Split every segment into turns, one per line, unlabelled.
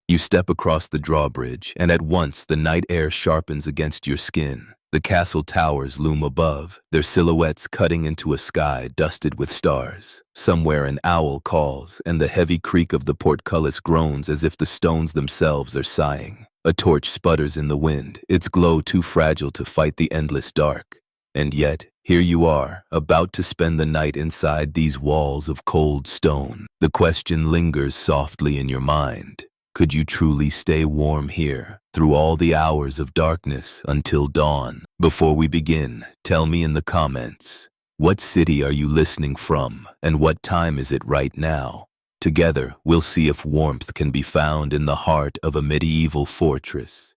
You step across the drawbridge, and at once the night air sharpens against your skin. The castle towers loom above, their silhouettes cutting into a sky dusted with stars. Somewhere an owl calls, and the heavy creak of the portcullis groans as if the stones themselves are sighing. A torch sputters in the wind, its glow too fragile to fight the endless dark. And yet, here you are, about to spend the night inside these walls of cold stone. The question lingers softly in your mind. Could you truly stay warm here, through all the hours of darkness until dawn? Before we begin, tell me in the comments, what city are you listening from, and what time is it right now? Together, we'll see if warmth can be found in the heart of a medieval fortress.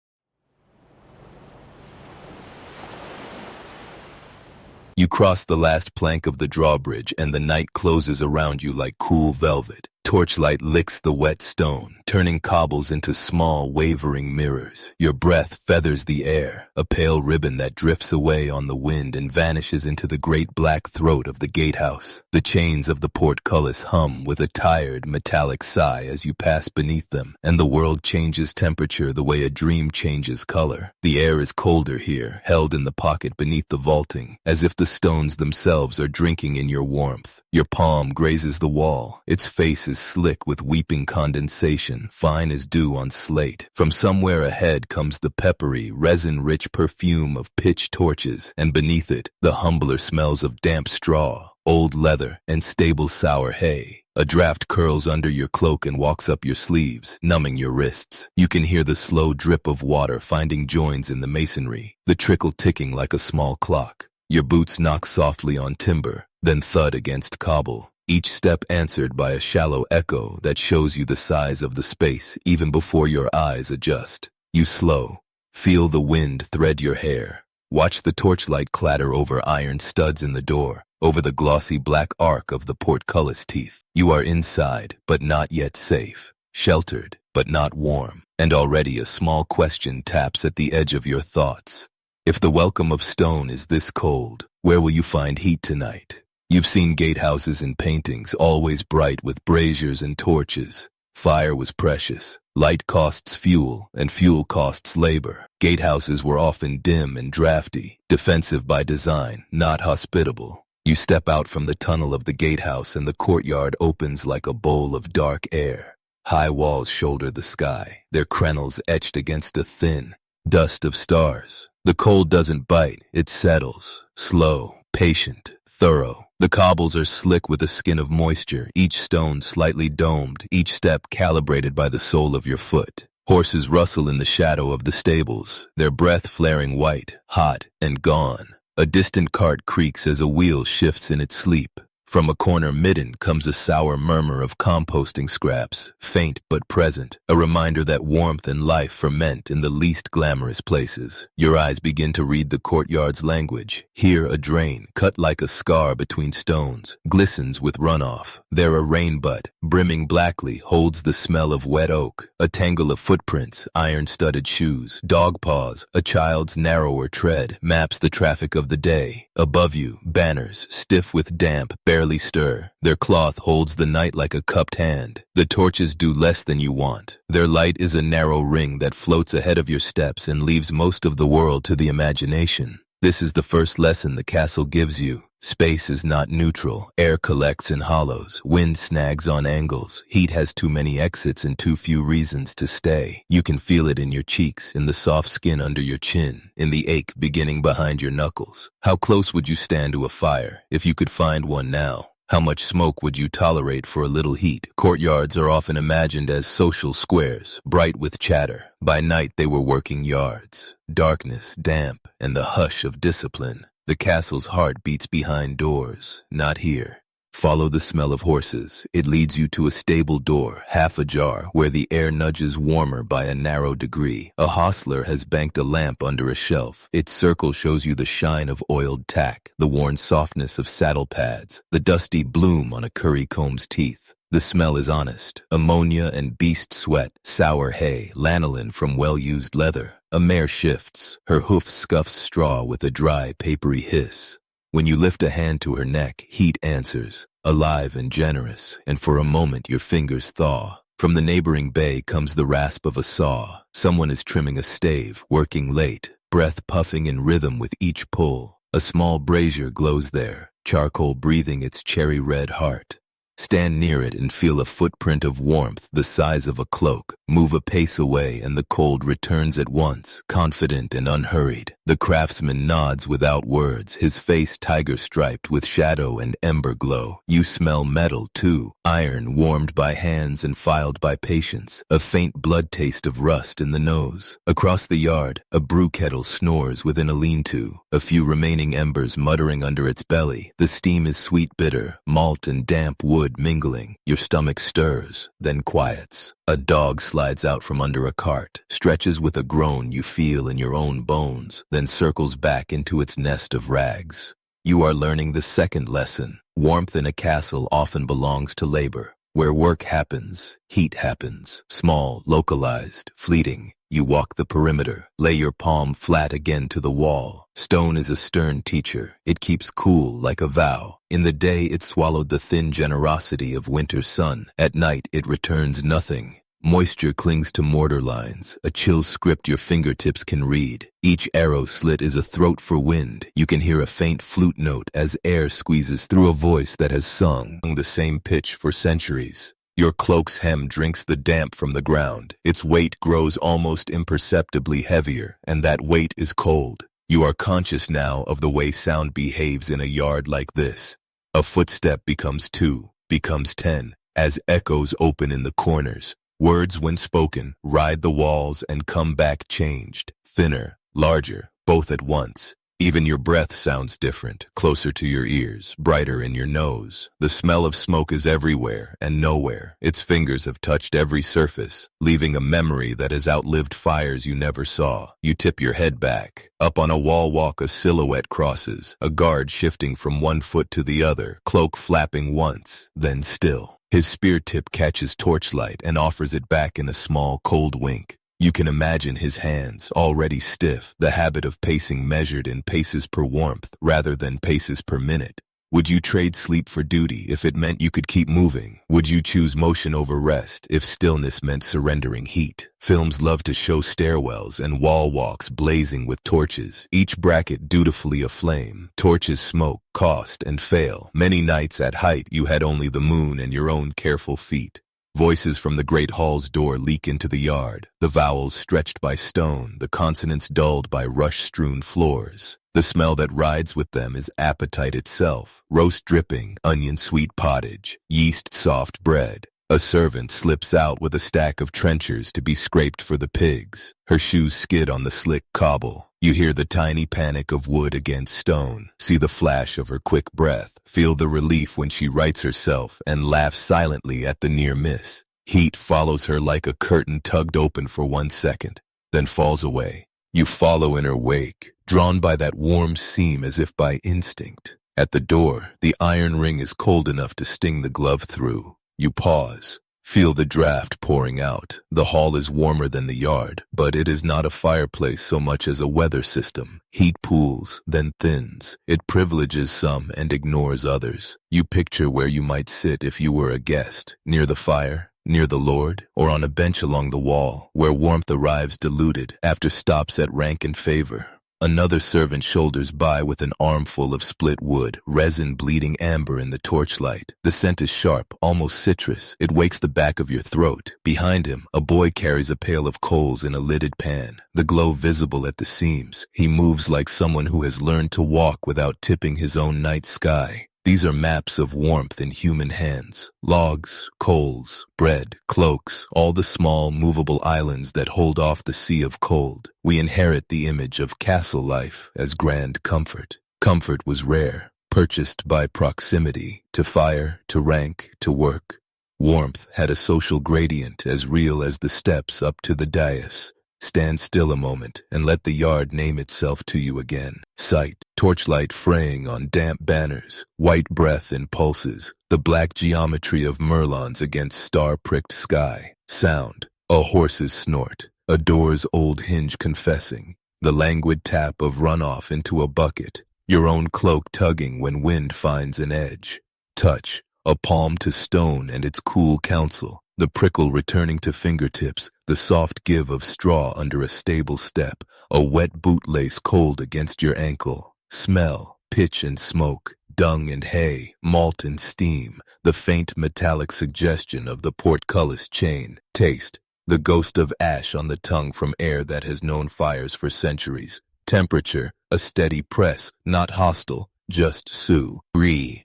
You cross the last plank of the drawbridge, and the night closes around you like cool velvet. Torchlight licks the wet stone, turning cobbles into small, wavering mirrors. Your breath feathers the air, a pale ribbon that drifts away on the wind and vanishes into the great black throat of the gatehouse. The chains of the portcullis hum with a tired, metallic sigh as you pass beneath them, and the world changes temperature the way a dream changes color. The air is colder here, held in the pocket beneath the vaulting, as if the stones themselves are drinking in your warmth. Your palm grazes the wall, its face is slick with weeping condensation, fine as dew on slate. From somewhere ahead comes the peppery, resin-rich perfume of pitch torches, and beneath it, the humbler smells of damp straw, old leather, and stable sour hay. A draft curls under your cloak and walks up your sleeves, numbing your wrists. You can hear the slow drip of water finding joins in the masonry, the trickle ticking like a small clock. Your boots knock softly on timber, then thud against cobble, each step answered by a shallow echo that shows you the size of the space even before your eyes adjust. You slow, feel the wind thread your hair, watch the torchlight clatter over iron studs in the door, over the glossy black arc of the portcullis teeth. You are inside, but not yet safe, sheltered, but not warm, and already a small question taps at the edge of your thoughts. If the welcome of stone is this cold, where will you find heat tonight? You've seen gatehouses in paintings, always bright with braziers and torches. Fire was precious. Light costs fuel, and fuel costs labor. Gatehouses were often dim and drafty, defensive by design, not hospitable. You step out from the tunnel of the gatehouse and the courtyard opens like a bowl of dark air. High walls shoulder the sky, their crenels etched against a thin dust of stars. The cold doesn't bite, it settles, slow, patient, thorough. The cobbles are slick with a skin of moisture, each stone slightly domed, each step calibrated by the sole of your foot. Horses rustle in the shadow of the stables, their breath flaring white, hot, and gone. A distant cart creaks as a wheel shifts in its sleep. From a corner midden comes a sour murmur of composting scraps, faint but present, a reminder that warmth and life ferment in the least glamorous places. Your eyes begin to read the courtyard's language. Here a drain, cut like a scar between stones, glistens with runoff. There a rain butt, brimming blackly, holds the smell of wet oak. A tangle of footprints, iron-studded shoes, dog paws, a child's narrower tread, maps the traffic of the day. Above you, banners, stiff with damp, barely stir. Their cloth holds the night like a cupped hand. The torches do less than you want. Their light is a narrow ring that floats ahead of your steps and leaves most of the world to the imagination. This is the first lesson the castle gives you. Space is not neutral. Air collects in hollows. Wind snags on angles. Heat has too many exits and too few reasons to stay. You can feel it in your cheeks, in the soft skin under your chin, in the ache beginning behind your knuckles. How close would you stand to a fire, if you could find one now? How much smoke would you tolerate for a little heat? Courtyards are often imagined as social squares, bright with chatter. By night they were working yards. Darkness, damp, and the hush of discipline. The castle's heart beats behind doors, not here. Follow the smell of horses. It leads you to a stable door, half ajar, where the air nudges warmer by a narrow degree. A hostler has banked a lamp under a shelf. Its circle shows you the shine of oiled tack, the worn softness of saddle pads, the dusty bloom on a currycomb's teeth. The smell is honest. Ammonia and beast sweat, sour hay, lanolin from well-used leather. A mare shifts. Her hoof scuffs straw with a dry, papery hiss. When you lift a hand to her neck, heat answers, alive and generous, and for a moment your fingers thaw. From the neighboring bay comes the rasp of a saw. Someone is trimming a stave, working late, breath puffing in rhythm with each pull. A small brazier glows there, charcoal breathing its cherry-red heart. Stand near it and feel a footprint of warmth the size of a cloak. Move a pace away and the cold returns at once, confident and unhurried. The craftsman nods without words, his face tiger-striped with shadow and ember glow. You smell metal, too, iron warmed by hands and filed by patience, a faint blood taste of rust in the nose. Across the yard, a brew kettle snores within a lean-to, a few remaining embers muttering under its belly. The steam is sweet-bitter, malt and damp wood mingling. Your stomach stirs, then quiets. A dog slides out from under a cart, stretches with a groan you feel in your own bones, then circles back into its nest of rags. You are learning the second lesson. Warmth in a castle often belongs to labor. Where work happens, heat happens. Small, localized, fleeting. You walk the perimeter, lay your palm flat again to the wall. Stone is a stern teacher. It keeps cool like a vow. In the day it swallowed the thin generosity of winter sun. At night it returns nothing. Moisture clings to mortar lines, a chill script your fingertips can read. Each arrow slit is a throat for wind. You can hear a faint flute note as air squeezes through a voice that has sung the same pitch for centuries. Your cloak's hem drinks the damp from the ground. Its weight grows almost imperceptibly heavier, and that weight is cold. You are conscious now of the way sound behaves in a yard like this. A footstep becomes 2, becomes 10, as echoes open in the corners. Words, when spoken, ride the walls and come back changed, thinner, larger, both at once. Even your breath sounds different, closer to your ears, brighter in your nose. The smell of smoke is everywhere and nowhere. Its fingers have touched every surface, leaving a memory that has outlived fires you never saw. You tip your head back. Up on a wall walk a silhouette crosses, a guard shifting from one foot to the other, cloak flapping once, then still. His spear tip catches torchlight and offers it back in a small, cold wink. You can imagine his hands, already stiff, the habit of pacing measured in paces per warmth rather than paces per minute. Would you trade sleep for duty if it meant you could keep moving? Would you choose motion over rest if stillness meant surrendering heat? Films love to show stairwells and wall walks blazing with torches, each bracket dutifully aflame. Torches smoke, cost, and fail. Many nights at height you had only the moon and your own careful feet. Voices from the great hall's door leak into the yard, the vowels stretched by stone, the consonants dulled by rush-strewn floors. The smell that rides with them is appetite itself, roast dripping, onion-sweet pottage, yeast-soft bread. A servant slips out with a stack of trenchers to be scraped for the pigs. Her shoes skid on the slick cobble. You hear the tiny panic of wood against stone, see the flash of her quick breath, feel the relief when she rights herself and laughs silently at the near miss. Heat follows her like a curtain tugged open for 1 second, then falls away. You follow in her wake, drawn by that warm seam as if by instinct. At the door, the iron ring is cold enough to sting the glove through. You pause, feel the draft pouring out. The hall is warmer than the yard, but it is not a fireplace so much as a weather system. Heat pools, then thins. It privileges some and ignores others. You picture where you might sit if you were a guest, near the fire, near the Lord, or on a bench along the wall, where warmth arrives diluted after stops at rank and favor. Another servant shoulders by with an armful of split wood, resin bleeding amber in the torchlight. The scent is sharp, almost citrus. It wakes the back of your throat. Behind him, a boy carries a pail of coals in a lidded pan, the glow visible at the seams. He moves like someone who has learned to walk without tipping his own night sky. These are maps of warmth in human hands. Logs, coals, bread, cloaks, all the small, movable islands that hold off the sea of cold. We inherit the image of castle life as grand comfort. Comfort was rare, purchased by proximity, to fire, to rank, to work. Warmth had a social gradient as real as the steps up to the dais. Stand still a moment and let the yard name itself to you again. Sight, torchlight fraying on damp banners, white breath in pulses, the black geometry of merlons against star-pricked sky. Sound, a horse's snort, a door's old hinge confessing, the languid tap of runoff into a bucket, your own cloak tugging when wind finds an edge. Touch, a palm to stone and its cool counsel. the prickle returning to fingertips, the soft give of straw under a stable step, a wet bootlace cold against your ankle. Smell, pitch and smoke, dung and hay, malt and steam, the faint metallic suggestion of the portcullis chain. Taste, the ghost of ash on the tongue from air that has known fires for centuries. Temperature, a steady press, not hostile, just Sue.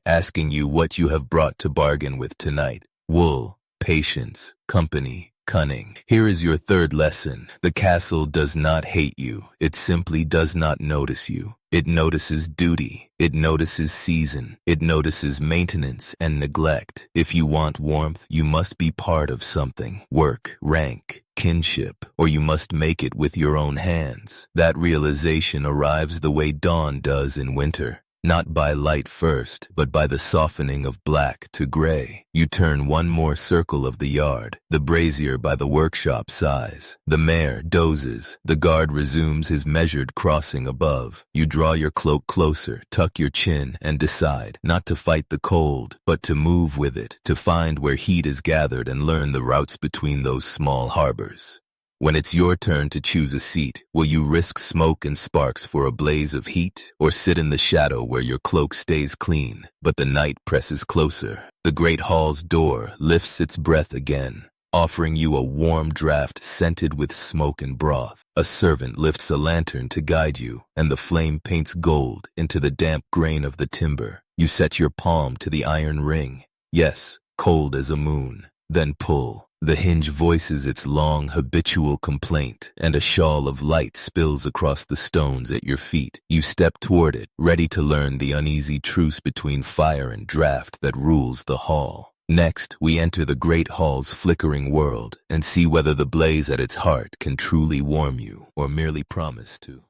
Asking you what you have brought to bargain with tonight. Wool, patience, company, cunning. Here is your third lesson. The castle does not hate you. It simply does not notice you. It notices duty. It notices season. It notices maintenance and neglect. If you want warmth, you must be part of something. Work, rank, kinship, or you must make it with your own hands. That realization arrives the way dawn does in winter. Not by light first, but by the softening of black to gray. You turn one more circle of the yard, the brazier by the workshop size. The mare dozes. The guard resumes his measured crossing above. You draw your cloak closer, tuck your chin, and decide not to fight the cold, but to move with it, to find where heat is gathered and learn the routes between those small harbors. When it's your turn to choose a seat, will you risk smoke and sparks for a blaze of heat, or sit in the shadow where your cloak stays clean, but the night presses closer? The great hall's door lifts its breath again, offering you a warm draft scented with smoke and broth. A servant lifts a lantern to guide you, and the flame paints gold into the damp grain of the timber. You set your palm to the iron ring. Yes, cold as a moon. Then pull. The hinge voices its long, habitual complaint, and a shawl of light spills across the stones at your feet. You step toward it, ready to learn the uneasy truce between fire and draft that rules the hall. Next, we enter the great hall's flickering world and see whether the blaze at its heart can truly warm you or merely promise to.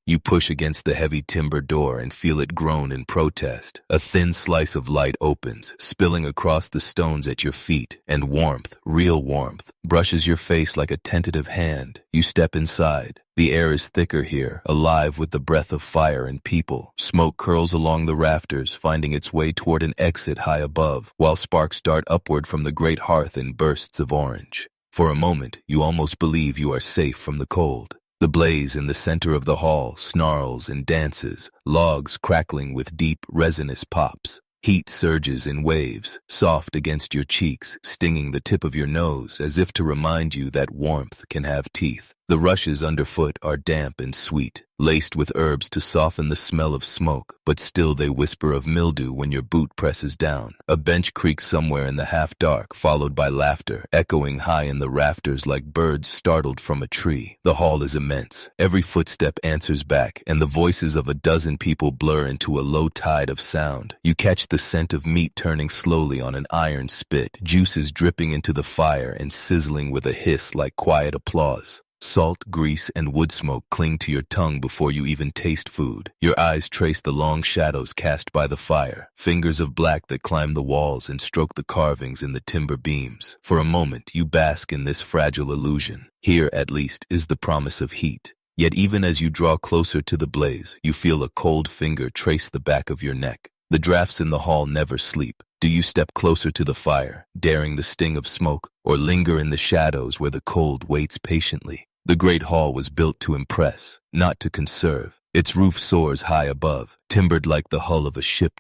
You push against the heavy timber door and feel it groan in protest. A thin slice of light opens, spilling across the stones at your feet, and warmth, real warmth, brushes your face like a tentative hand. You step inside. The air is thicker here, alive with the breath of fire and people. Smoke curls along the rafters, finding its way toward an exit high above, while sparks dart upward from the great hearth in bursts of orange. For a moment, you almost believe you are safe from the cold. The blaze in the center of the hall snarls and dances, logs crackling with deep, resinous pops. Heat surges in waves, soft against your cheeks, stinging the tip of your nose as if to remind you that warmth can have teeth. The rushes underfoot are damp and sweet, laced with herbs to soften the smell of smoke, but still they whisper of mildew when your boot presses down. A bench creaks somewhere in the half-dark, followed by laughter, echoing high in the rafters like birds startled from a tree. The hall is immense. Every footstep answers back, and the voices of a dozen people blur into a low tide of sound. You catch the scent of meat turning slowly on an iron spit, juices dripping into the fire and sizzling with a hiss like quiet applause. Salt, grease, and wood smoke cling to your tongue before you even taste food. Your eyes trace the long shadows cast by the fire, fingers of black that climb the walls and stroke the carvings in the timber beams. For a moment, you bask in this fragile illusion. Here, at least, is the promise of heat. Yet even as you draw closer to the blaze, you feel a cold finger trace the back of your neck. The drafts in the hall never sleep. Do you step closer to the fire, daring the sting of smoke, or linger in the shadows where the cold waits patiently? The great hall was built to impress, not to conserve. Its roof soars high above, timbered like the hull of a ship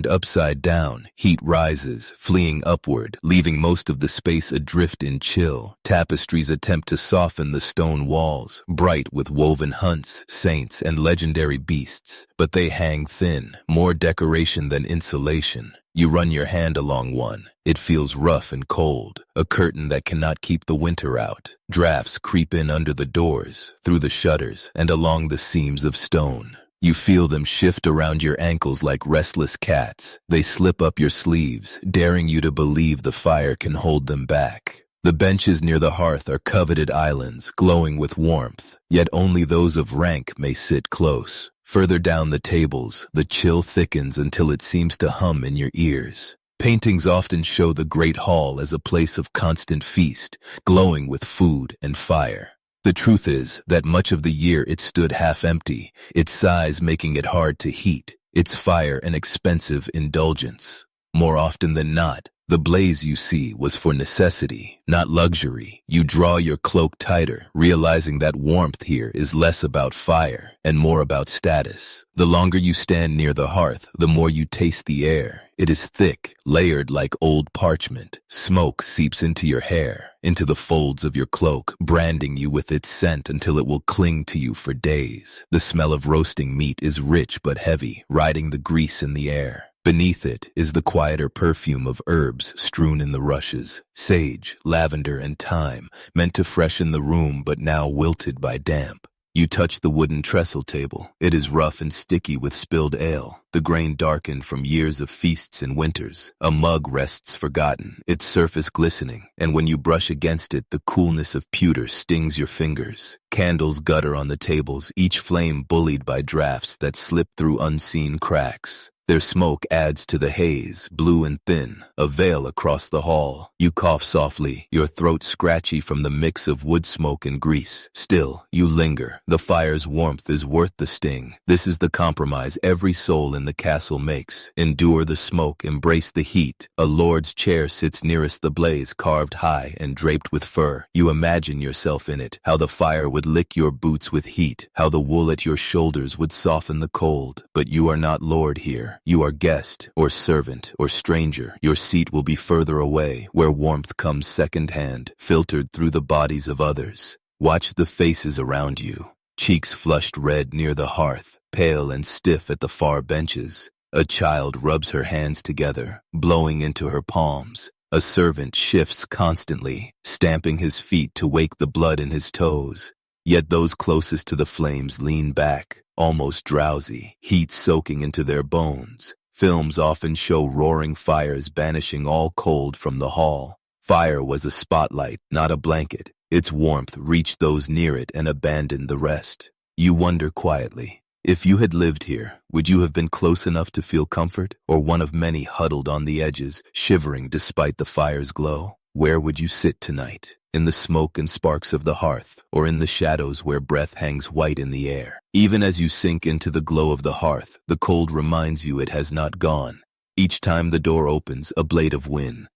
Turned upside down, heat rises, fleeing upward, leaving most of the space adrift in chill. Tapestries attempt to soften the stone walls, bright with woven hunts, saints, and legendary beasts, but they hang thin, more decoration than insulation. You run your hand along one. It feels rough and cold, a curtain that cannot keep the winter out. Drafts creep in under the doors, through the shutters, and along the seams of stone. You feel them shift around your ankles like restless cats. They slip up your sleeves, daring you to believe the fire can hold them back. The benches near the hearth are coveted islands, glowing with warmth, yet only those of rank may sit close. Further down the tables, the chill thickens until it seems to hum in your ears. Paintings often show the great hall as a place of constant feast, glowing with food and fire. The truth is that much of the year it stood half empty, its size making it hard to heat. It's fire an expensive indulgence? More often than not, the blaze you see was for necessity, not luxury. You draw your cloak tighter, realizing that warmth here is less about fire and more about status. The longer you stand near the hearth, the more you taste the air. It is thick, layered like old parchment. Smoke seeps into your hair, into the folds of your cloak, branding you with its scent until it will cling to you for days. The smell of roasting meat is rich but heavy, riding the grease in the air. Beneath it is the quieter perfume of herbs strewn in the rushes, sage, lavender, and thyme, meant to freshen the room but now wilted by damp. You touch the wooden trestle table. It is rough and sticky with spilled ale, the grain darkened from years of feasts and winters. A mug rests forgotten, its surface glistening, and when you brush against it, the coolness of pewter stings your fingers. Candles gutter on the tables, each flame bullied by drafts that slip through unseen cracks. Their smoke adds to the haze, blue and thin, a veil across the hall. You cough softly, your throat scratchy from the mix of wood smoke and grease. Still, you linger. The fire's warmth is worth the sting. This is the compromise every soul in the castle makes. Endure the smoke, embrace the heat. A lord's chair sits nearest the blaze, carved high and draped with fur. You imagine yourself in it, how the fire would lick your boots with heat, how the wool at your shoulders would soften the cold. But you are not lord here. You are guest, or servant, or stranger. Your seat will be further away, where warmth comes second-hand, filtered through the bodies of others. Watch the faces around you. Cheeks flushed red near the hearth, pale and stiff at the far benches. A child rubs her hands together, blowing into her palms. A servant shifts constantly, stamping his feet to wake the blood in his toes. Yet those closest to the flames lean back, almost drowsy, heat soaking into their bones. Films often show roaring fires banishing all cold from the hall. Fire was a spotlight, not a blanket. Its warmth reached those near it and abandoned the rest. You wonder quietly, if you had lived here, would you have been close enough to feel comfort, or one of many huddled on the edges, shivering despite the fire's glow? Where would you sit tonight? In the smoke and sparks of the hearth, or in the shadows where breath hangs white in the air? Even as you sink into the glow of the hearth, the cold reminds you it has not gone. Each time the door opens, a blade of wind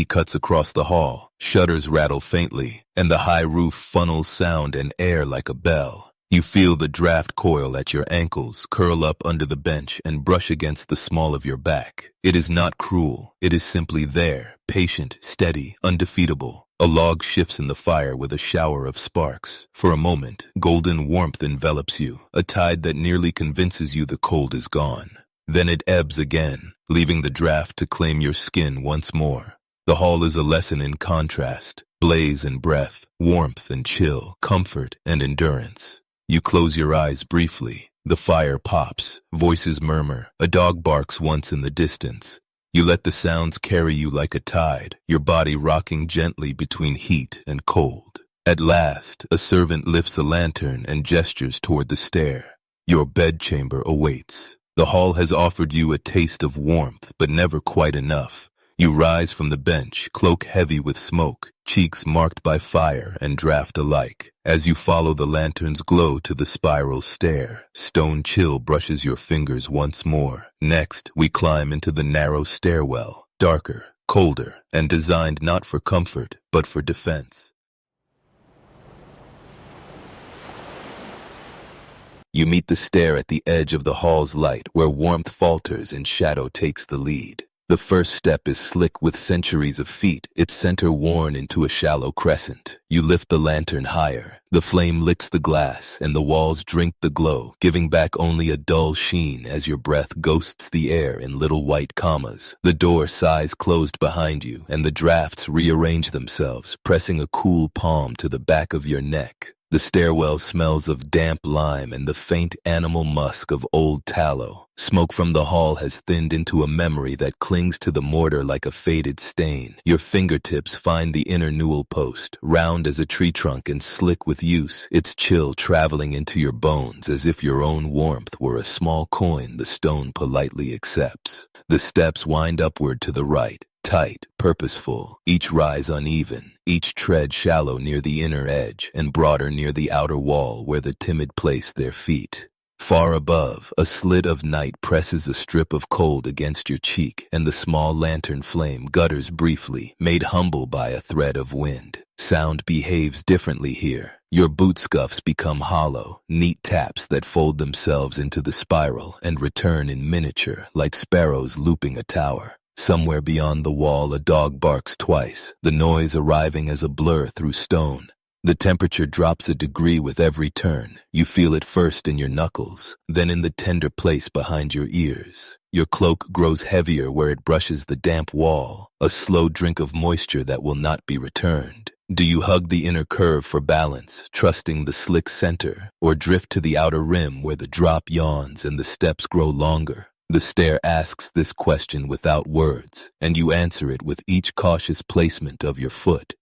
cuts across the hall, shutters rattle faintly, and the high roof funnels sound and air like a bell. You feel the draft coil at your ankles, curl up under the bench, and brush against the small of your back. It is not cruel. It is simply there, patient, steady, undefeatable. A log shifts in the fire with a shower of sparks. For a moment, golden warmth envelops you, a tide that nearly convinces you the cold is gone. Then it ebbs again, leaving the draft to claim your skin once more. The hall is a lesson in contrast, blaze and breath, warmth and chill, comfort and endurance. You close your eyes briefly. The fire pops, voices murmur, a dog barks once in the distance. You let the sounds carry you like a tide, your body rocking gently between heat and cold. At last, a servant lifts a lantern and gestures toward the stair. Your bedchamber awaits. The hall has offered you a taste of warmth, but never quite enough. You rise from the bench, cloak heavy with smoke, cheeks marked by fire and draft alike. As you follow the lantern's glow to the spiral stair, stone chill brushes your fingers once more. Next, we climb into the narrow stairwell, darker, colder, and designed not for comfort, but for defense. You meet the stair at the edge of the hall's light, where warmth falters and shadow takes the lead. The first step is slick with centuries of feet, its center worn into a shallow crescent. You lift the lantern higher. The flame licks the glass, and the walls drink the glow, giving back only a dull sheen as your breath ghosts the air in little white commas. The door sighs closed behind you, and the drafts rearrange themselves, pressing a cool palm to the back of your neck. The stairwell smells of damp lime and the faint animal musk of old tallow. Smoke from the hall has thinned into a memory that clings to the mortar like a faded stain. Your fingertips find the inner newel post, round as a tree trunk and slick with use, its chill traveling into your bones as if your own warmth were a small coin the stone politely accepts. The steps wind upward to the right. Tight, purposeful, each rise uneven, each tread shallow near the inner edge and broader near the outer wall where the timid place their feet. Far above, a slit of night presses a strip of cold against your cheek, and the small lantern flame gutters briefly, made humble by a thread of wind. Sound behaves differently here. Your boot scuffs become hollow, neat taps that fold themselves into the spiral and return in miniature, like sparrows looping a tower. Somewhere beyond the wall, a dog barks twice, the noise arriving as a blur through stone. The temperature drops a degree with every turn. You feel it first in your knuckles, then in the tender place behind your ears. Your cloak grows heavier where it brushes the damp wall, a slow drink of moisture that will not be returned. Do you hug the inner curve for balance, trusting the slick center, or drift to the outer rim where the drop yawns and the steps grow longer? The stair asks this question without words, and you answer it with each cautious placement of your foot.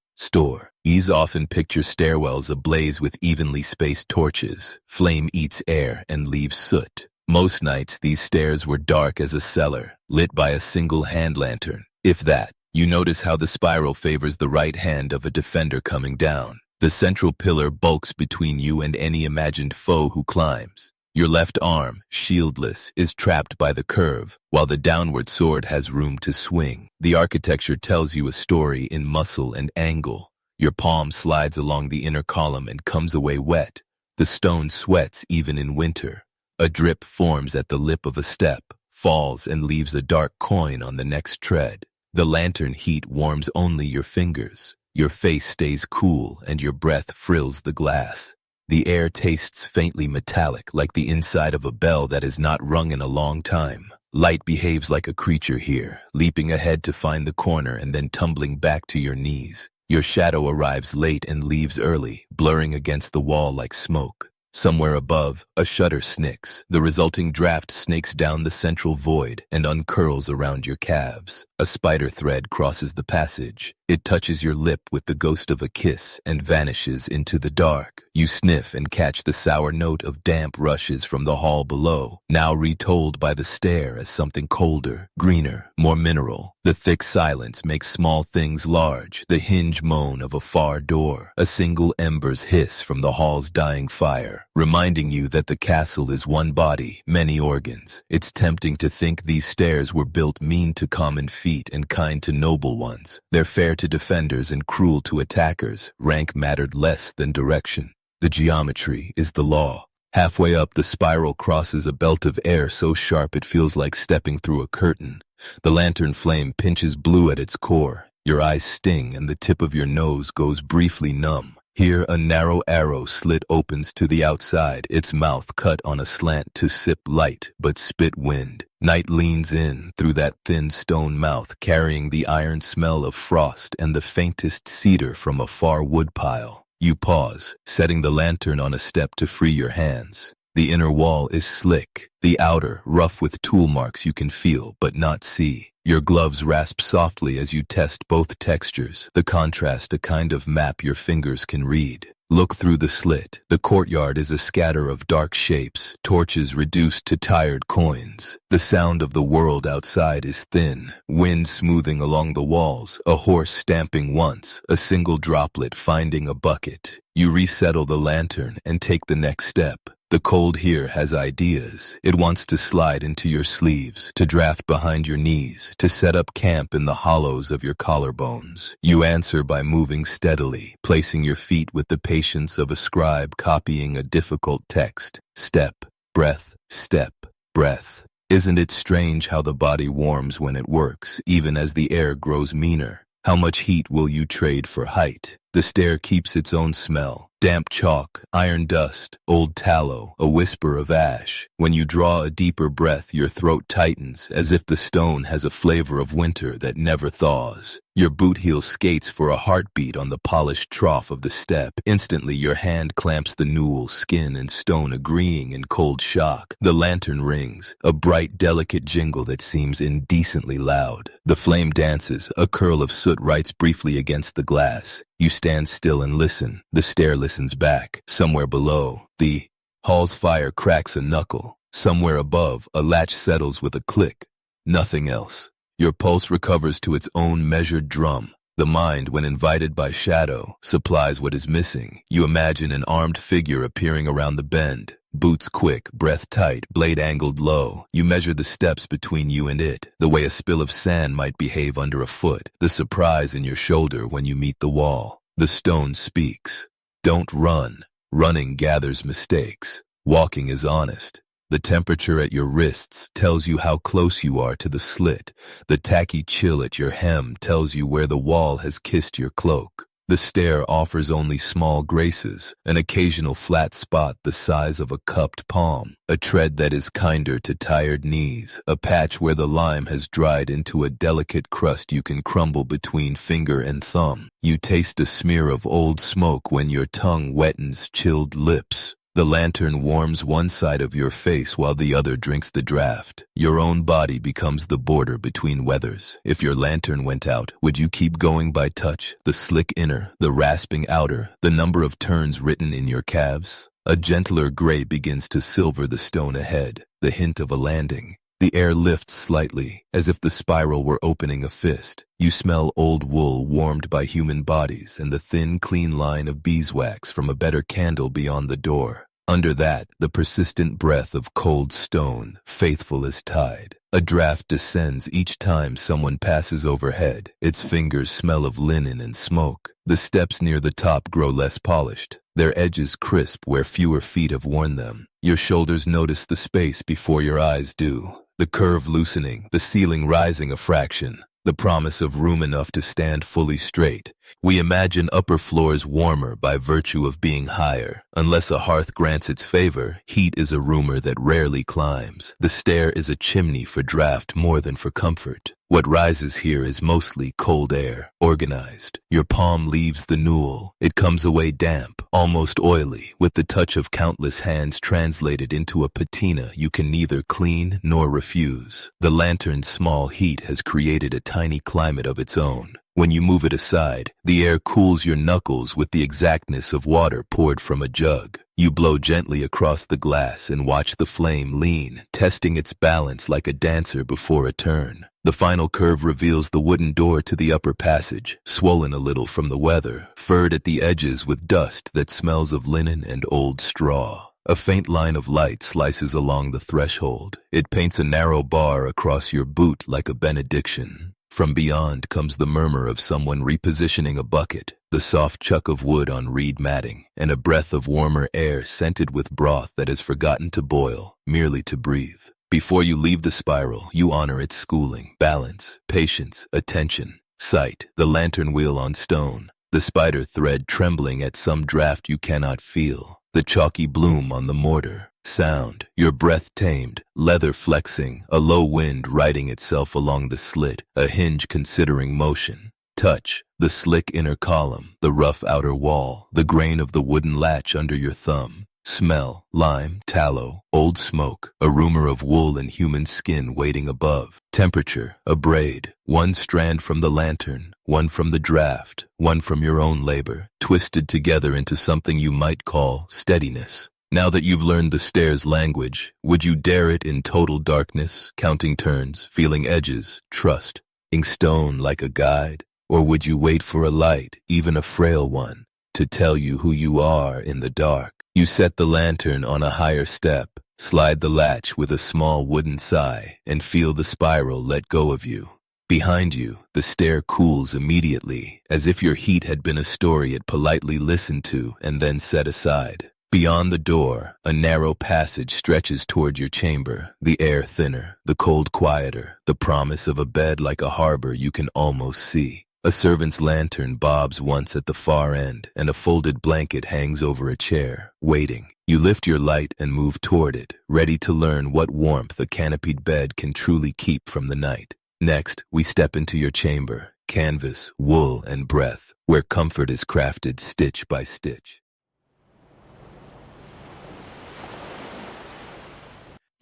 Ease often picture stairwells ablaze with evenly spaced torches. Flame eats air and leaves soot. Most nights, these stairs were dark as a cellar, lit by a single hand lantern. If that, you notice how the spiral favors the right hand of a defender coming down. The central pillar bulks between you and any imagined foe who climbs. Your left arm, shieldless, is trapped by the curve, while the downward sword has room to swing. The architecture tells you a story in muscle and angle. Your palm slides along the inner column and comes away wet. The stone sweats even in winter. A drip forms at the lip of a step, falls and leaves a dark coin on the next tread. The lantern heat warms only your fingers. Your face stays cool and your breath frills the glass. The air tastes faintly metallic, like the inside of a bell that is not rung in a long time. Light behaves like a creature here, leaping ahead to find the corner and then tumbling back to your knees. Your shadow arrives late and leaves early, blurring against the wall like smoke. Somewhere above, a shutter snicks. The resulting draft snakes down the central void and uncurls around your calves. A spider thread crosses the passage. It touches your lip with the ghost of a kiss and vanishes into the dark. You sniff and catch the sour note of damp rushes from the hall below, now retold by the stair as something colder, greener, more mineral. The thick silence makes small things large, the hinge moan of a far door, a single ember's hiss from the hall's dying fire, reminding you that the castle is one body, many organs. It's tempting to think these stairs were built mean to common feet and kind to noble ones. They're fair to defenders and cruel to attackers. Rank mattered less than direction. The geometry is the law. Halfway up, the spiral crosses a belt of air so sharp it feels like stepping through a curtain. The lantern flame pinches blue at its core. Your eyes sting and the tip of your nose goes briefly numb. Here, a narrow arrow slit opens to the outside, its mouth cut on a slant to sip light but spit wind. Night leans in through that thin stone mouth, carrying the iron smell of frost and the faintest cedar from a far woodpile. You pause, setting the lantern on a step to free your hands. The inner wall is slick, the outer rough with tool marks you can feel but not see. Your gloves rasp softly as you test both textures, the contrast a kind of map your fingers can read. Look through the slit. The courtyard is a scatter of dark shapes, torches reduced to tired coins. The sound of the world outside is thin, wind smoothing along the walls, a horse stamping once, a single droplet finding a bucket. You resettle the lantern and take the next step. The cold here has ideas. It wants to slide into your sleeves, to draft behind your knees, to set up camp in the hollows of your collarbones. You answer by moving steadily, placing your feet with the patience of a scribe copying a difficult text. Step, breath, step, breath. Isn't it strange how the body warms when it works, even as the air grows meaner? How much heat will you trade for height? The stair keeps its own smell. Damp chalk, iron dust, old tallow, a whisper of ash. When you draw a deeper breath, your throat tightens, as if the stone has a flavor of winter that never thaws. Your boot heel skates for a heartbeat on the polished trough of the step. Instantly, your hand clamps the newel, skin and stone agreeing in cold shock. The lantern rings, a bright, delicate jingle that seems indecently loud. The flame dances, a curl of soot writes briefly against the glass. You stand still and listen. The stair listens back. Somewhere below, the hall's fire cracks a knuckle. Somewhere above, a latch settles with a click. Nothing else. Your pulse recovers to its own measured drum. The mind, when invited by shadow, supplies what is missing. You imagine an armed figure appearing around the bend. Boots quick, breath tight, blade angled low. You measure the steps between you and it, the way a spill of sand might behave under a foot, the surprise in your shoulder when you meet the wall. The stone speaks. Don't run. Running gathers mistakes. Walking is honest. The temperature at your wrists tells you how close you are to the slit. The tacky chill at your hem tells you where the wall has kissed your cloak. The stair offers only small graces, an occasional flat spot the size of a cupped palm, a tread that is kinder to tired knees, a patch where the lime has dried into a delicate crust you can crumble between finger and thumb. You taste a smear of old smoke when your tongue wettens chilled lips. The lantern warms one side of your face while the other drinks the draft. Your own body becomes the border between weathers. If your lantern went out, would you keep going by touch? The slick inner, the rasping outer, the number of turns written in your calves? A gentler gray begins to silver the stone ahead, the hint of a landing. The air lifts slightly, as if the spiral were opening a fist. You smell old wool warmed by human bodies and the thin, clean line of beeswax from a better candle beyond the door. Under that, the persistent breath of cold stone, faithful as tide. A draft descends each time someone passes overhead. Its fingers smell of linen and smoke. The steps near the top grow less polished, their edges crisp where fewer feet have worn them. Your shoulders notice the space before your eyes do. The curve loosening, the ceiling rising a fraction, the promise of room enough to stand fully straight. We imagine upper floors warmer by virtue of being higher. Unless a hearth grants its favor, heat is a rumor that rarely climbs. The stair is a chimney for draft more than for comfort. What rises here is mostly cold air, organized. Your palm leaves the newel. It comes away damp, almost oily, with the touch of countless hands translated into a patina you can neither clean nor refuse. The lantern's small heat has created a tiny climate of its own. When you move it aside, the air cools your knuckles with the exactness of water poured from a jug. You blow gently across the glass and watch the flame lean, testing its balance like a dancer before a turn. The final curve reveals the wooden door to the upper passage, swollen a little from the weather, furred at the edges with dust that smells of linen and old straw. A faint line of light slices along the threshold. It paints a narrow bar across your boot like a benediction. From beyond comes the murmur of someone repositioning a bucket, the soft chuck of wood on reed matting, and a breath of warmer air scented with broth that has forgotten to boil, merely to breathe. Before you leave the spiral, you honor its schooling, balance, patience, attention, sight, the lantern wheel on stone, the spider thread trembling at some draft you cannot feel, the chalky bloom on the mortar. Sound, your breath tamed, leather flexing, a low wind riding itself along the slit, a hinge considering motion. Touch, the slick inner column, the rough outer wall, the grain of the wooden latch under your thumb. Smell, lime, tallow, old smoke, a rumor of wool and human skin waiting above. Temperature, a braid, one strand from the lantern, one from the draft, one from your own labor, twisted together into something you might call steadiness. Now that you've learned the stair's language, would you dare it in total darkness, counting turns, feeling edges, trusting stone like a guide? Or would you wait for a light, even a frail one, to tell you who you are in the dark? You set the lantern on a higher step, slide the latch with a small wooden sigh, and feel the spiral let go of you. Behind you, the stair cools immediately, as if your heat had been a story it politely listened to and then set aside. Beyond the door, a narrow passage stretches toward your chamber, the air thinner, the cold quieter, the promise of a bed like a harbor you can almost see. A servant's lantern bobs once at the far end, and a folded blanket hangs over a chair, waiting. You lift your light and move toward it, ready to learn what warmth a canopied bed can truly keep from the night. Next, we step into your chamber, canvas, wool, and breath, where comfort is crafted stitch by stitch.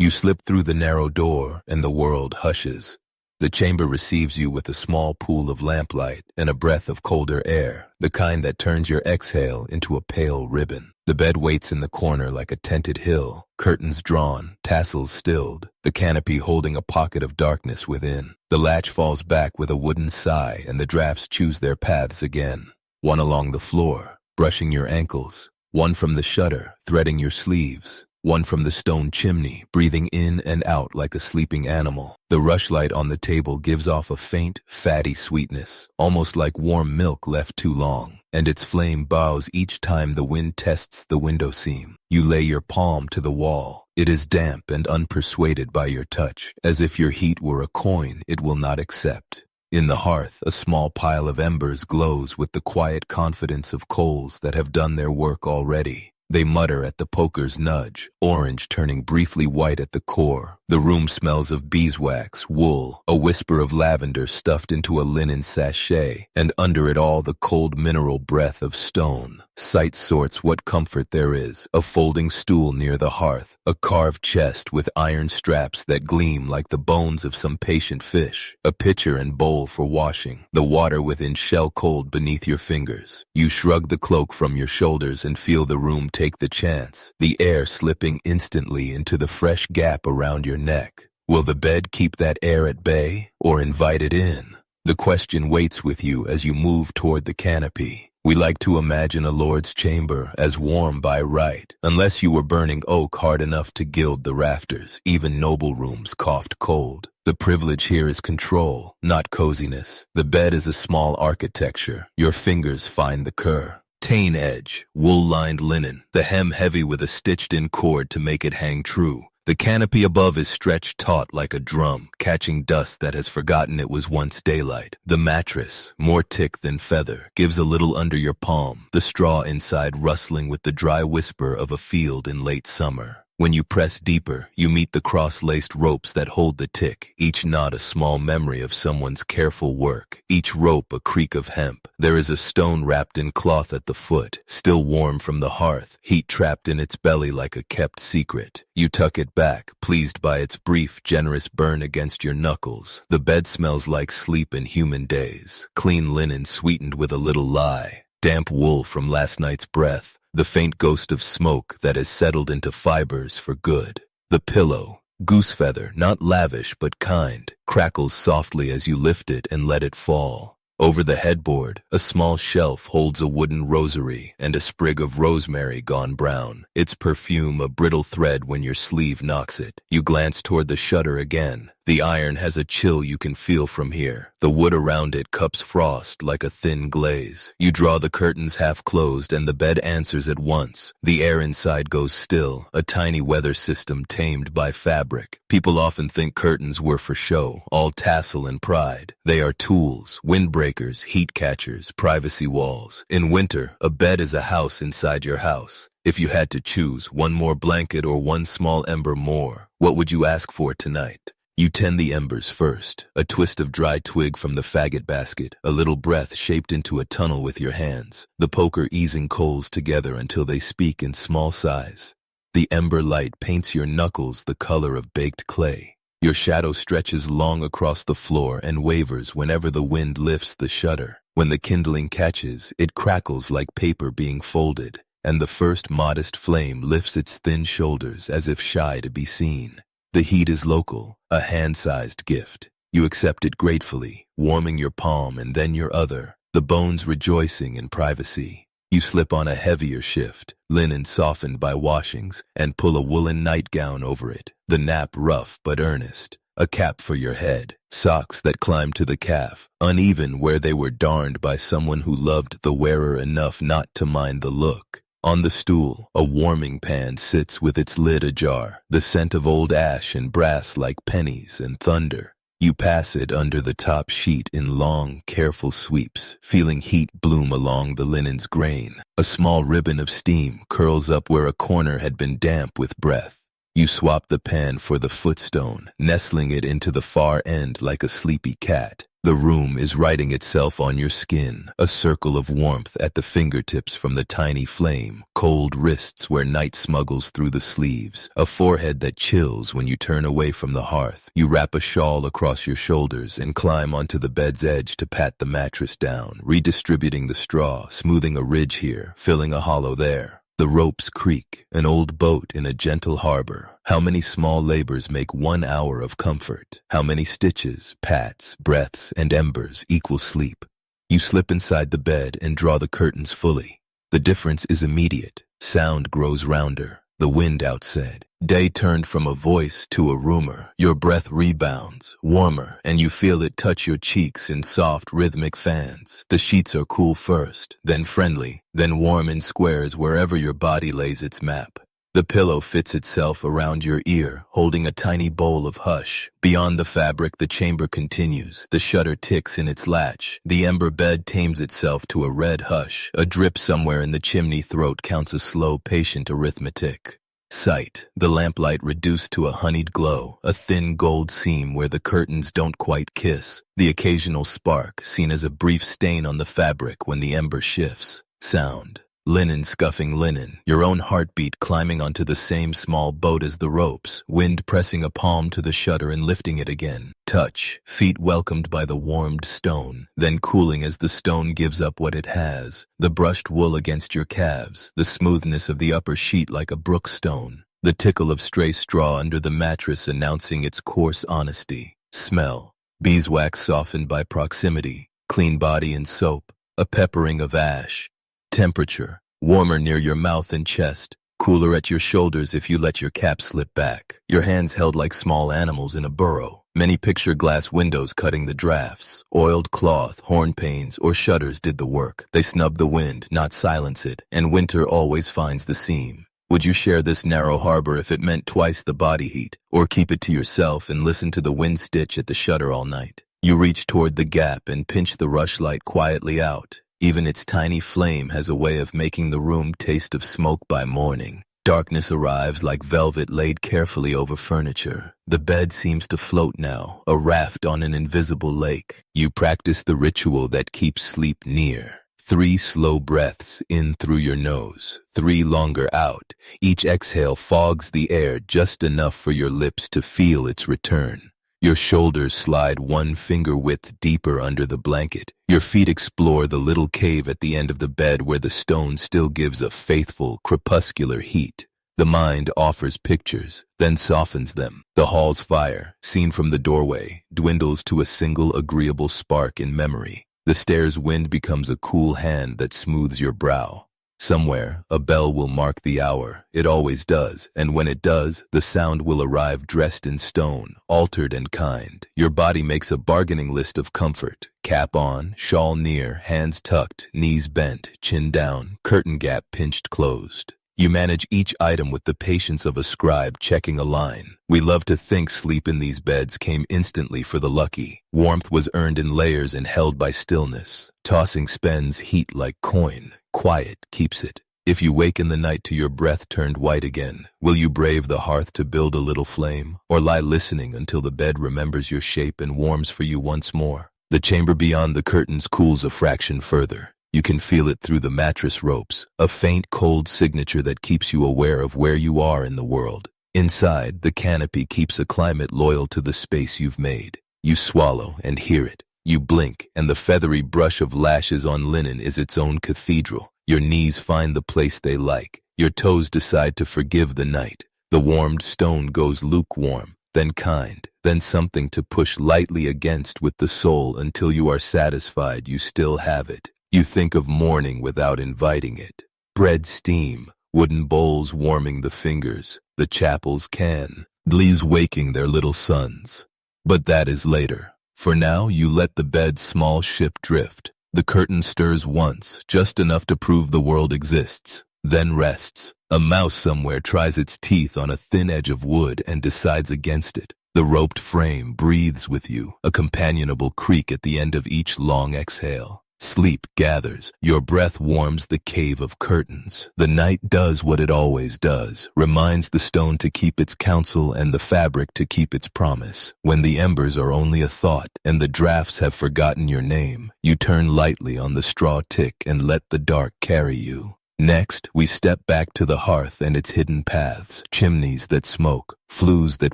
You slip through the narrow door, and the world hushes. The chamber receives you with a small pool of lamplight and a breath of colder air, the kind that turns your exhale into a pale ribbon. The bed waits in the corner like a tented hill, curtains drawn, tassels stilled, the canopy holding a pocket of darkness within. The latch falls back with a wooden sigh, and the drafts choose their paths again. One along the floor, brushing your ankles, one from the shutter, threading your sleeves. one from the stone chimney, breathing in and out like a sleeping animal. The rushlight on the table gives off a faint, fatty sweetness, almost like warm milk left too long, and its flame bows each time the wind tests the window seam. You lay your palm to the wall. It is damp and unpersuaded by your touch, as if your heat were a coin it will not accept. In the hearth, a small pile of embers glows with the quiet confidence of coals that have done their work already. They mutter at the poker's nudge, orange turning briefly white at the core. The room smells of beeswax, wool, a whisper of lavender stuffed into a linen sachet, and under it all the cold mineral breath of stone. Sight sorts what comfort there is: a folding stool near the hearth, a carved chest with iron straps that gleam like the bones of some patient fish, a pitcher and bowl for washing, the water within shell cold beneath your fingers. You shrug the cloak from your shoulders and feel the room take the chance, the air slipping instantly into the fresh gap around your neck. Will the bed keep that air at bay, or invite it in? The question waits with you as you move toward the canopy. We like to imagine a lord's chamber as warm by right. Unless you were burning oak hard enough to gild the rafters, even noble rooms coughed cold. The privilege here is control, not coziness. The bed is a small architecture. Your fingers find the cur. Tane edge, wool-lined linen, the hem heavy with a stitched-in cord to make it hang true. The canopy above is stretched taut like a drum, catching dust that has forgotten it was once daylight. The mattress, more tick than feather, gives a little under your palm, the straw inside rustling with the dry whisper of a field in late summer. When you press deeper, you meet the cross-laced ropes that hold the tick, each knot a small memory of someone's careful work, each rope a creak of hemp. There is a stone wrapped in cloth at the foot, still warm from the hearth, heat trapped in its belly like a kept secret. You tuck it back, pleased by its brief, generous burn against your knuckles. The bed smells like sleep in human days, clean linen sweetened with a little lye, damp wool from last night's breath, the faint ghost of smoke that has settled into fibers for good. The pillow, goose feather, not lavish but kind, crackles softly as you lift it and let it fall. Over the headboard, a small shelf holds a wooden rosary and a sprig of rosemary gone brown, its perfume a brittle thread when your sleeve knocks it. You glance toward the shutter again. The iron has a chill you can feel from here. The wood around it cups frost like a thin glaze. You draw the curtains half closed and the bed answers at once. The air inside goes still, a tiny weather system tamed by fabric. People often think curtains were for show, all tassel and pride. They are tools, windbreakers, heat catchers, privacy walls. In winter, a bed is a house inside your house. If you had to choose one more blanket or one small ember more, what would you ask for tonight? You tend the embers first, a twist of dry twig from the faggot basket, a little breath shaped into a tunnel with your hands, the poker easing coals together until they speak in small sighs. The ember light paints your knuckles the color of baked clay. Your shadow stretches long across the floor and wavers whenever the wind lifts the shutter. When the kindling catches, it crackles like paper being folded, and the first modest flame lifts its thin shoulders as if shy to be seen. The heat is local, a hand-sized gift. You accept it gratefully, warming your palm and then your other, the bones rejoicing in privacy. You slip on a heavier shift, linen softened by washings, and pull a woolen nightgown over it, the nap rough but earnest. A cap for your head, socks that climb to the calf, uneven where they were darned by someone who loved the wearer enough not to mind the look. On the stool, a warming pan sits with its lid ajar, the scent of old ash and brass like pennies and thunder. You pass it under the top sheet in long, careful sweeps, feeling heat bloom along the linen's grain. A small ribbon of steam curls up where a corner had been damp with breath. You swap the pan for the footstone, nestling it into the far end like a sleepy cat. The room is writing itself on your skin, a circle of warmth at the fingertips from the tiny flame, cold wrists where night smuggles through the sleeves, a forehead that chills when you turn away from the hearth. You wrap a shawl across your shoulders and climb onto the bed's edge to pat the mattress down, redistributing the straw, smoothing a ridge here, filling a hollow there. The ropes creak, an old boat in a gentle harbor. How many small labors make 1 hour of comfort? How many stitches, pats, breaths, and embers equal sleep? You slip inside the bed and draw the curtains fully. The difference is immediate. Sound grows rounder. The wind out said. Day turned from a voice to a rumor. Your breath rebounds, warmer, and you feel it touch your cheeks in soft, rhythmic fans. The sheets are cool first, then friendly, then warm in squares wherever your body lays its map. The pillow fits itself around your ear, holding a tiny bowl of hush. Beyond the fabric, the chamber continues. The shutter ticks in its latch. The ember bed tames itself to a red hush. A drip somewhere in the chimney throat counts a slow, patient arithmetic. Sight, the lamplight reduced to a honeyed glow, a thin gold seam where the curtains don't quite kiss, the occasional spark seen as a brief stain on the fabric when the ember shifts. Sound, linen scuffing linen, your own heartbeat climbing onto the same small boat as the ropes, wind pressing a palm to the shutter and lifting it again. Touch, feet welcomed by the warmed stone, then cooling as the stone gives up what it has, the brushed wool against your calves, the smoothness of the upper sheet like a brook stone, the tickle of stray straw under the mattress announcing its coarse honesty. Smell, beeswax softened by proximity, clean body and soap, a peppering of ash. Temperature, warmer near your mouth and chest, cooler at your shoulders if you let your cap slip back, your hands held like small animals in a burrow. Many picture glass windows cutting the drafts. Oiled cloth, horn panes, or shutters did the work. They snub the wind, not silence it, and winter always finds the seam. Would you share this narrow harbor if it meant twice the body heat, or keep it to yourself and listen to the wind stitch at the shutter all night? You reach toward the gap and pinch the rushlight quietly out. Even its tiny flame has a way of making the room taste of smoke by morning. Darkness arrives like velvet laid carefully over furniture. The bed seems to float now, a raft on an invisible lake. You practice the ritual that keeps sleep near. 3 slow breaths in through your nose, 3 longer out. Each exhale fogs the air just enough for your lips to feel its return. Your shoulders slide 1 finger width deeper under the blanket. Your feet explore the little cave at the end of the bed where the stone still gives a faithful, crepuscular heat. The mind offers pictures, then softens them. The hall's fire, seen from the doorway, dwindles to a single agreeable spark in memory. The stairs' wind becomes a cool hand that smooths your brow. Somewhere, a bell will mark the hour. It always does, and when it does, the sound will arrive dressed in stone, altered and kind. Your body makes a bargaining list of comfort. Cap on, shawl near, hands tucked, knees bent, chin down, curtain gap pinched closed. You manage each item with the patience of a scribe checking a line. We love to think sleep in these beds came instantly for the lucky. Warmth was earned in layers and held by stillness. Tossing spends heat like coin. Quiet keeps it. If you wake in the night to your breath turned white again, will you brave the hearth to build a little flame, or lie listening until the bed remembers your shape and warms for you once more? The chamber beyond the curtains cools a fraction further. You can feel it through the mattress ropes, a faint cold signature that keeps you aware of where you are in the world. Inside, the canopy keeps a climate loyal to the space you've made. You swallow and hear it. You blink, and the feathery brush of lashes on linen is its own cathedral. Your knees find the place they like. Your toes decide to forgive the night. The warmed stone goes lukewarm, then kind, then something to push lightly against with the soul until you are satisfied you still have it. You think of morning without inviting it. Bread steam, wooden bowls warming the fingers, the chapel's can, glees waking their little sons. But that is later. For now, you let the bed's small ship drift. The curtain stirs once, just enough to prove the world exists, then rests. A mouse somewhere tries its teeth on a thin edge of wood and decides against it. The roped frame breathes with you, a companionable creak at the end of each long exhale. Sleep gathers. Your breath warms the cave of curtains. The night does what it always does, reminds the stone to keep its counsel and the fabric to keep its promise. When the embers are only a thought and the drafts have forgotten your name, you turn lightly on the straw tick and let the dark carry you. Next, we step back to the hearth and its hidden paths, chimneys that smoke, flues that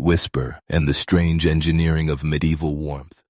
whisper, and the strange engineering of medieval warmth.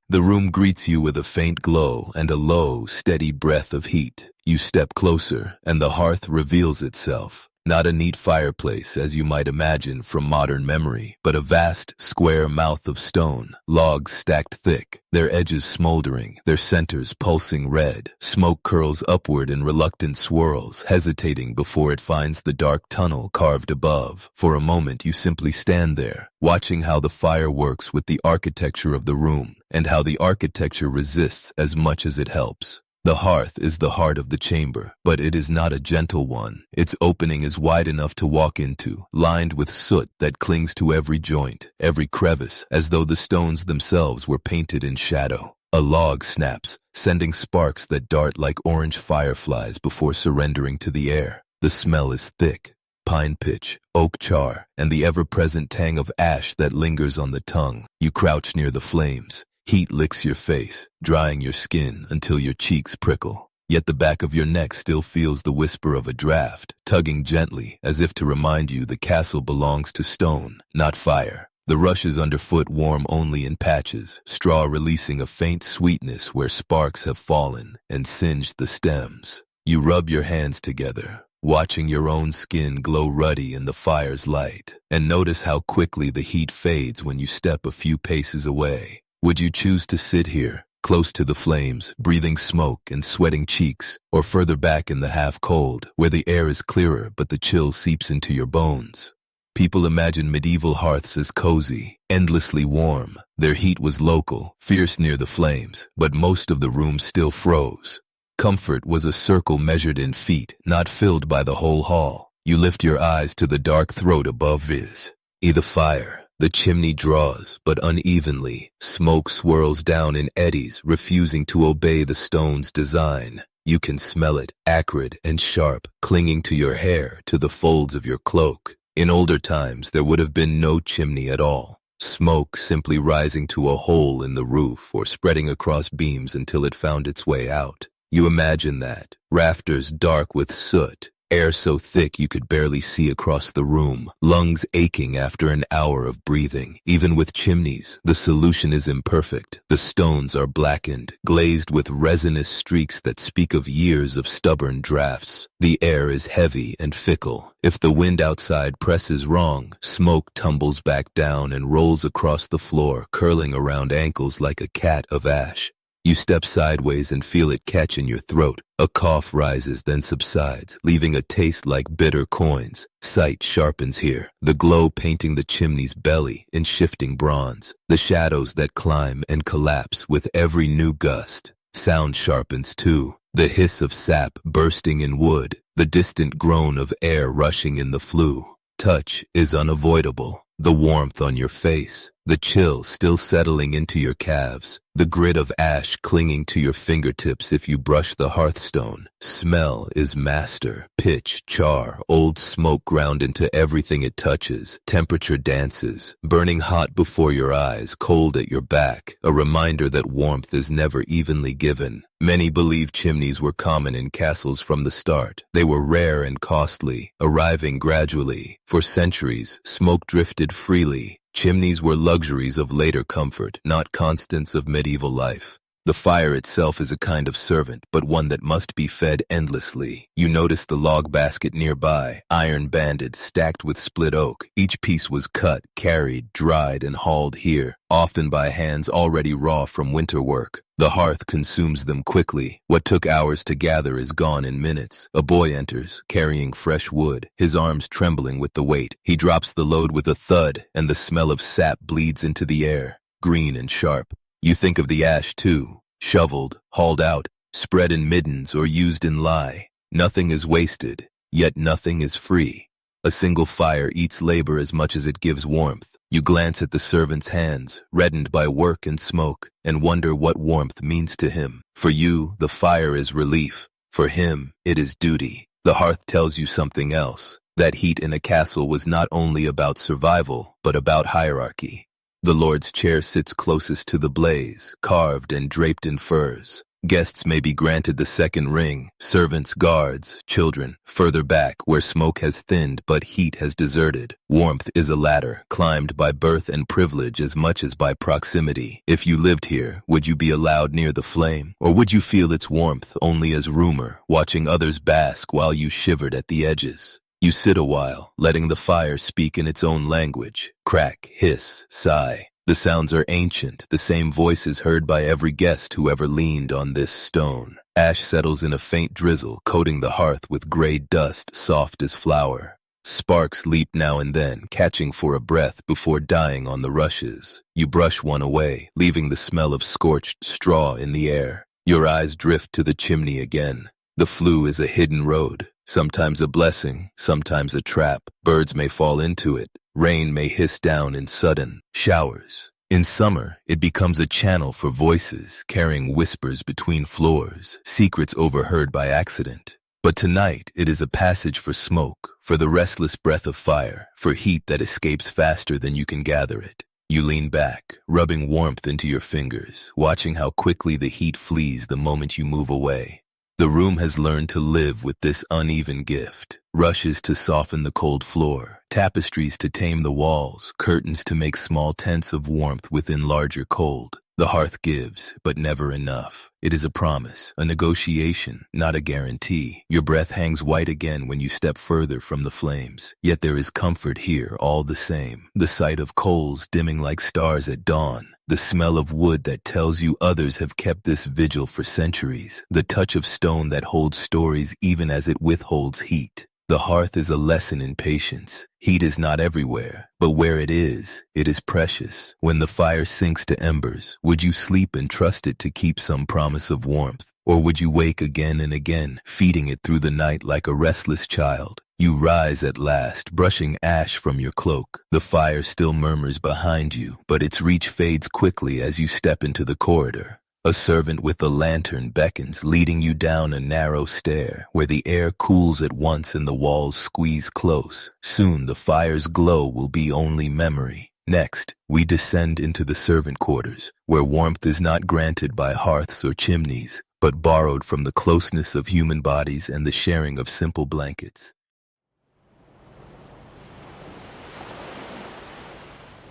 The room greets you with a faint glow and a low, steady breath of heat. You step closer, and the hearth reveals itself. Not a neat fireplace, as you might imagine from modern memory, but a vast, square mouth of stone, logs stacked thick, their edges smoldering, their centers pulsing red. Smoke curls upward in reluctant swirls, hesitating before it finds the dark tunnel carved above. For a moment you simply stand there, watching how the fire works with the architecture of the room, and how the architecture resists as much as it helps. The hearth is the heart of the chamber, but it is not a gentle one. Its opening is wide enough to walk into, lined with soot that clings to every joint, every crevice, as though the stones themselves were painted in shadow. A log snaps, sending sparks that dart like orange fireflies before surrendering to the air. The smell is thick. Pine pitch, oak char, and the ever-present tang of ash that lingers on the tongue. You crouch near the flames. Heat licks your face, drying your skin until your cheeks prickle. Yet the back of your neck still feels the whisper of a draft, tugging gently as if to remind you the castle belongs to stone, not fire. The rushes underfoot warm only in patches, straw releasing a faint sweetness where sparks have fallen and singed the stems. You rub your hands together, watching your own skin glow ruddy in the fire's light, and notice how quickly the heat fades when you step a few paces away. Would you choose to sit here, close to the flames, breathing smoke and sweating cheeks, or further back in the half-cold, where the air is clearer but the chill seeps into your bones? People imagine medieval hearths as cozy, endlessly warm. Their heat was local, fierce near the flames, but most of the room still froze. Comfort was a circle measured in feet, not filled by the whole hall. You lift your eyes to the dark throat above the fire. The chimney draws, but unevenly. Smoke swirls down in eddies, refusing to obey the stone's design. You can smell it, acrid and sharp, clinging to your hair, to the folds of your cloak. In older times, there would have been no chimney at all. Smoke simply rising to a hole in the roof or spreading across beams until it found its way out. You imagine that. Rafters dark with soot. Air so thick you could barely see across the room, lungs aching after an hour of breathing. Even with chimneys, the solution is imperfect. The stones are blackened, glazed with resinous streaks that speak of years of stubborn drafts. The air is heavy and fickle. If the wind outside presses wrong, smoke tumbles back down and rolls across the floor, curling around ankles like a cat of ash. You step sideways and feel it catch in your throat. A cough rises, then subsides, leaving a taste like bitter coins. Sight sharpens here, the glow painting the chimney's belly in shifting bronze. The shadows that climb and collapse with every new gust. Sound sharpens too, the hiss of sap bursting in wood, the distant groan of air rushing in the flue. Touch is unavoidable. The warmth on your face, the chill still settling into your calves, the grit of ash clinging to your fingertips if you brush the hearthstone. Smell is master. Pitch, char, old smoke ground into everything it touches. Temperature dances, burning hot before your eyes, cold at your back, a reminder that warmth is never evenly given. Many believe chimneys were common in castles from the start. They were rare and costly, arriving gradually. For centuries, smoke drifted freely. Chimneys were luxuries of later comfort, not constants of medieval life. The fire itself is a kind of servant, but one that must be fed endlessly. You notice the log basket nearby, iron-banded, stacked with split oak. Each piece was cut, carried, dried, and hauled here, often by hands already raw from winter work. The hearth consumes them quickly. What took hours to gather is gone in minutes. A boy enters, carrying fresh wood, his arms trembling with the weight. He drops the load with a thud, and the smell of sap bleeds into the air, green and sharp. You think of the ash too, shoveled, hauled out, spread in middens or used in lye. Nothing is wasted, yet nothing is free. A single fire eats labor as much as it gives warmth. You glance at the servant's hands, reddened by work and smoke, and wonder what warmth means to him. For you, the fire is relief. For him, it is duty. The hearth tells you something else. That heat in a castle was not only about survival, but about hierarchy. The lord's chair sits closest to the blaze, carved and draped in furs. Guests may be granted the second ring, servants, guards, children, further back where smoke has thinned but heat has deserted. Warmth is a ladder, climbed by birth and privilege as much as by proximity. If you lived here, would you be allowed near the flame? Or would you feel its warmth only as rumor, watching others bask while you shivered at the edges? You sit a while, letting the fire speak in its own language. Crack, hiss, sigh. The sounds are ancient, the same voices heard by every guest who ever leaned on this stone. Ash settles in a faint drizzle, coating the hearth with gray dust soft as flour. Sparks leap now and then, catching for a breath before dying on the rushes. You brush one away, leaving the smell of scorched straw in the air. Your eyes drift to the chimney again. The flue is a hidden road, sometimes a blessing, sometimes a trap. Birds may fall into it. Rain may hiss down in sudden showers. In summer, it becomes a channel for voices, carrying whispers between floors, secrets overheard by accident. But tonight, it is a passage for smoke, for the restless breath of fire, for heat that escapes faster than you can gather it. You lean back, rubbing warmth into your fingers, watching how quickly the heat flees the moment you move away. The room has learned to live with this uneven gift. Rushes to soften the cold floor, tapestries to tame the walls, curtains to make small tents of warmth within larger cold. The hearth gives, but never enough. It is a promise, a negotiation, not a guarantee. Your breath hangs white again when you step further from the flames. Yet there is comfort here all the same. The sight of coals dimming like stars at dawn. The smell of wood that tells you others have kept this vigil for centuries. The touch of stone that holds stories even as it withholds heat. The hearth is a lesson in patience. Heat is not everywhere, but where it is precious. When the fire sinks to embers, would you sleep and trust it to keep some promise of warmth? Or would you wake again and again, feeding it through the night like a restless child? You rise at last, brushing ash from your cloak. The fire still murmurs behind you, but its reach fades quickly as you step into the corridor. A servant with a lantern beckons, leading you down a narrow stair where the air cools at once and the walls squeeze close. Soon the fire's glow will be only memory. Next, we descend into the servant quarters, where warmth is not granted by hearths or chimneys, but borrowed from the closeness of human bodies and the sharing of simple blankets.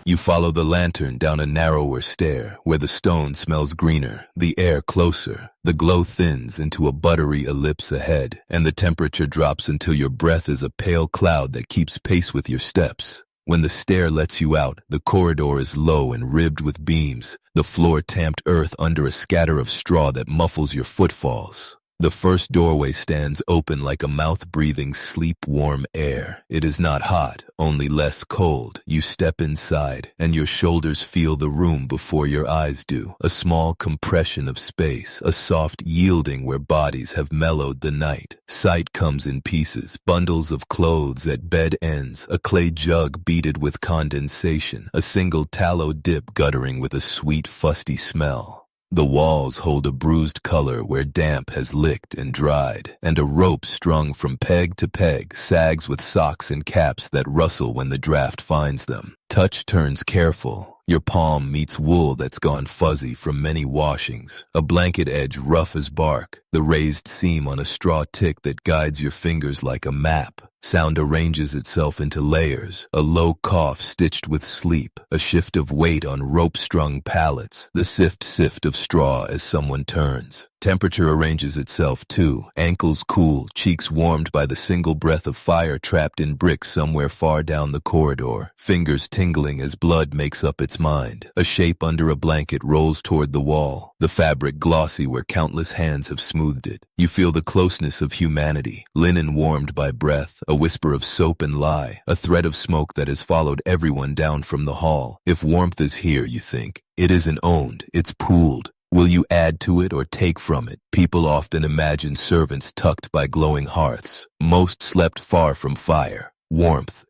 You follow the lantern down a narrower stair where the stone smells greener, the air closer. The glow thins into a buttery ellipse ahead, and the temperature drops until your breath is a pale cloud that keeps pace with your steps. When the stair lets you out, the corridor is low and ribbed with beams, the floor tamped earth under a scatter of straw that muffles your footfalls. The first doorway stands open like a mouth breathing sleep-warm air. It is not hot, only less cold. You step inside, and your shoulders feel the room before your eyes do. A small compression of space, a soft yielding where bodies have mellowed the night. Sight comes in pieces, bundles of clothes at bed ends, a clay jug beaded with condensation, a single tallow dip guttering with a sweet, fusty smell. The walls hold a bruised color where damp has licked and dried, and a rope strung from peg to peg sags with socks and caps that rustle when the draft finds them. Touch turns careful. Your palm meets wool that's gone fuzzy from many washings, a blanket edge rough as bark, the raised seam on a straw tick that guides your fingers like a map. Sound arranges itself into layers, a low cough stitched with sleep, a shift of weight on rope-strung pallets, the sift of straw as someone turns. Temperature arranges itself too, ankles cool, cheeks warmed by the single breath of fire trapped in bricks somewhere far down the corridor, fingers tingling as blood makes up its mind. A shape under a blanket rolls toward the wall, the fabric glossy where countless hands have smoothed it. You feel the closeness of humanity, linen warmed by breath, a whisper of soap and lye, a thread of smoke that has followed everyone down from the hall. If warmth is here, you think, it isn't owned, it's pooled. Will you add to it or take from it? People often imagine servants tucked by glowing hearths. Most slept far from fire. Warmth,